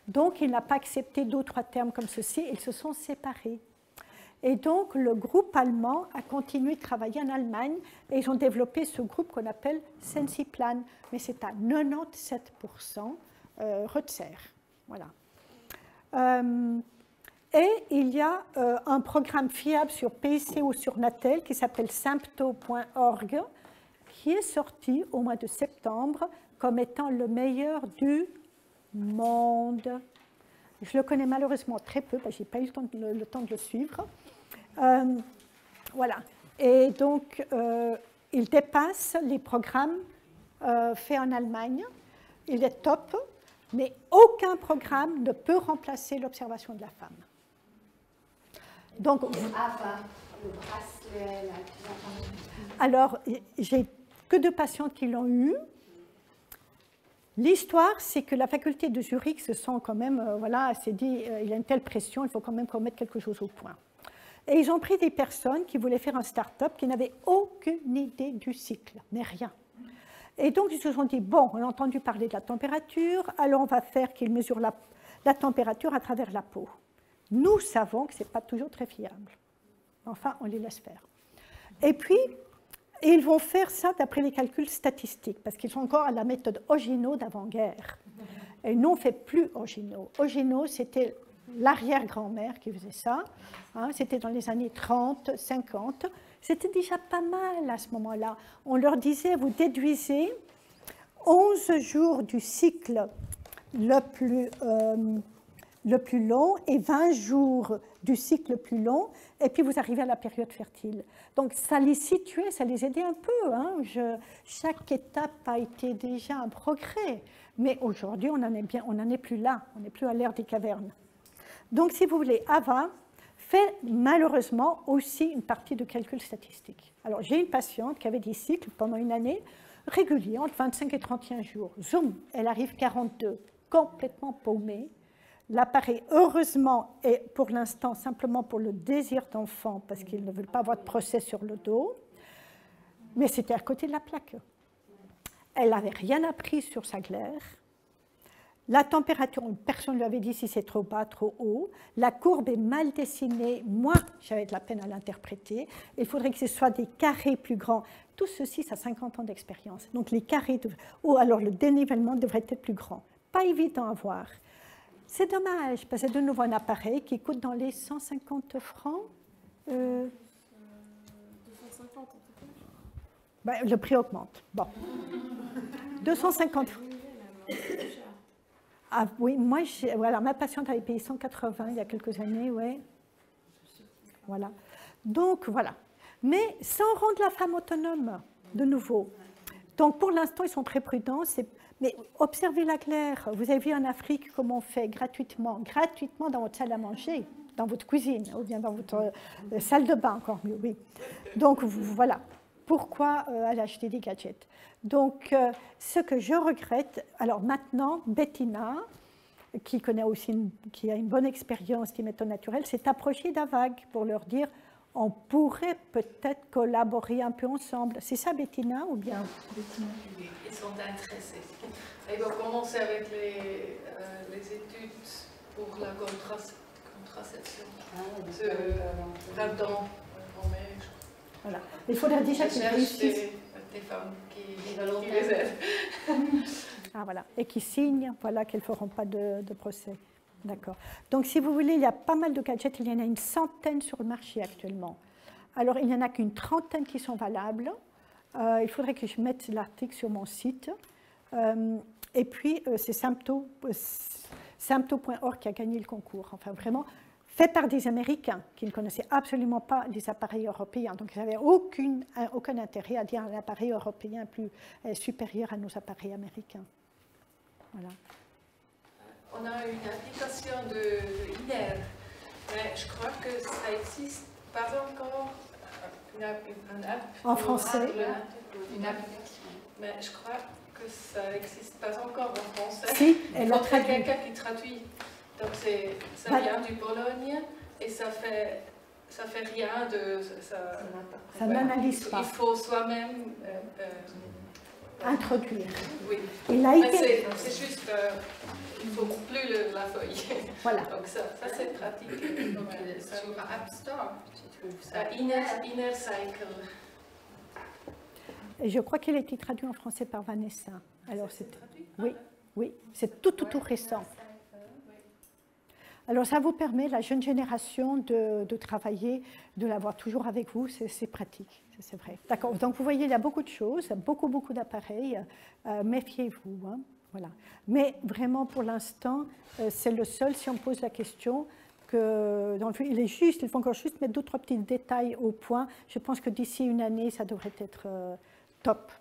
Donc, il n'a pas accepté 2 ou 3 termes comme ceci, ils se sont séparés. Et donc, le groupe allemand a continué de travailler en Allemagne et ils ont développé ce groupe qu'on appelle Sensiplan, mais c'est à 97% Rutzer. Voilà. Et il y a un programme fiable sur PC ou sur Natel qui s'appelle sympto.org qui est sorti au mois de septembre comme étant le meilleur du monde. Je le connais malheureusement très peu, parce que je n'ai pas eu le temps de le suivre. Voilà. Et donc, il dépasse les programmes faits en Allemagne. Il est top, mais aucun programme ne peut remplacer l'observation de la femme. Donc,
le bracelet,
alors, j'ai que 2 patientes qui l'ont eu. L'histoire, c'est que la faculté de Zurich se sent quand même, voilà, s'est dit, il y a une telle pression, il faut quand même qu'on mette quelque chose au point. Et ils ont pris des personnes qui voulaient faire un start-up qui n'avaient aucune idée du cycle, mais rien. Et donc, ils se sont dit, bon, on a entendu parler de la température, alors on va faire qu'ils mesurent la température à travers la peau. Nous savons que ce n'est pas toujours très fiable. Enfin, on les laisse faire. Et puis, ils vont faire ça d'après les calculs statistiques, parce qu'ils sont encore à la méthode Ogino d'avant-guerre. Et nous, on ne fait plus Ogino. Ogino, c'était l'arrière-grand-mère qui faisait ça. Hein, c'était dans les années 30, 50. C'était déjà pas mal à ce moment-là. On leur disait, vous déduisez 11 jours du cycle le plus long et 20 jours du cycle le plus long, et puis vous arrivez à la période fertile. Donc ça les situait, ça les aidait un peu. Hein. Chaque étape a été déjà un progrès, mais aujourd'hui on n'en est plus là, on n'est plus à l'ère des cavernes. Donc si vous voulez, AVA fait malheureusement aussi une partie de calcul statistique. Alors j'ai une patiente qui avait des cycles pendant une année réguliers, entre 25 et 31 jours. Zoom, elle arrive 42, complètement paumée. L'appareil, heureusement, est pour l'instant simplement pour le désir d'enfant, parce qu'ils ne veulent pas avoir de procès sur le dos, mais c'était à côté de la plaque. Elle n'avait rien appris sur sa glaire. La température, personne ne lui avait dit si c'est trop bas, trop haut. La courbe est mal dessinée. Moi, j'avais de la peine à l'interpréter. Il faudrait que ce soit des carrés plus grands. Tout ceci, ça a 50 ans d'expérience. Donc les carrés, ou alors le dénivellement devrait être plus grand. Pas évident à voir. C'est dommage, parce que c'est de nouveau un appareil qui coûte dans les 150 francs.
250 en tout
cas. Le prix augmente. Bon. 250 francs. Ah oui, moi, voilà, ma patiente avait payé 180 il y a quelques années, ouais. Voilà. Donc, voilà. Mais sans rendre la femme autonome, de nouveau. Donc, pour l'instant, ils sont très prudents. Mais observez la glaire. Vous avez vu en Afrique comment on fait gratuitement dans votre salle à manger, dans votre cuisine, ou bien dans votre salle de bain, encore mieux, oui. Donc, voilà. Pourquoi aller acheter des gadgets? Donc, ce que je regrette, alors maintenant, Bettina, qui connaît aussi, qui a une bonne expérience des méthodes naturelles, s'est approchée d'AVAG pour leur dire, on pourrait peut-être collaborer un peu ensemble. C'est ça, Bettina, ou bien Bettina?
Ils sont intéressés. Ils vont commencer avec les études pour la contraception. Printemps, en mai, je crois.
Voilà. Il faudrait déjà qu'ils réussissent.
Des femmes qui les aident.
Ah, voilà. Et qui signent, voilà, qu'elles ne feront pas de procès. D'accord. Donc, si vous voulez, il y a pas mal de gadgets. Il y en a une centaine sur le marché actuellement. Alors, il n'y en a qu'une trentaine qui sont valables. Il faudrait que je mette l'article sur mon site. Et puis, c'est sympto.org qui a gagné le concours. Enfin, vraiment, fait par des Américains qui ne connaissaient absolument pas les appareils européens. Donc, ils n'avaient aucun intérêt à dire un appareil européen plus supérieur à nos appareils américains. Voilà.
On a une application de INER, mais je crois que ça n'existe pas encore. Une app
en français.
Une application. Mais je crois que ça n'existe pas encore en français.
Si,
il faudrait quelqu'un qui traduit. Donc ça vient du Pologne et ça fait rien de...
Ça n'analyse pas.
Il faut soi-même...
introduire.
Oui.
C'est
juste, il ne faut plus la feuille.
Voilà.
Donc ça c'est pratique.
Donc sur App Store, tu trouves ça.
Inner Cycle.
Et je crois qu'il a été traduit en français par Vanessa. Alors oui, oui, c'est tout récent. Alors ça vous permet, la jeune génération, de travailler, de l'avoir toujours avec vous, c'est pratique, c'est vrai. D'accord, donc vous voyez, il y a beaucoup de choses, beaucoup d'appareils, méfiez-vous, hein, voilà. Mais vraiment, pour l'instant, c'est le seul, si on pose la question, que dans le, il faut encore juste mettre 2 ou 3 petits détails au point. Je pense que d'ici une année, ça devrait être top.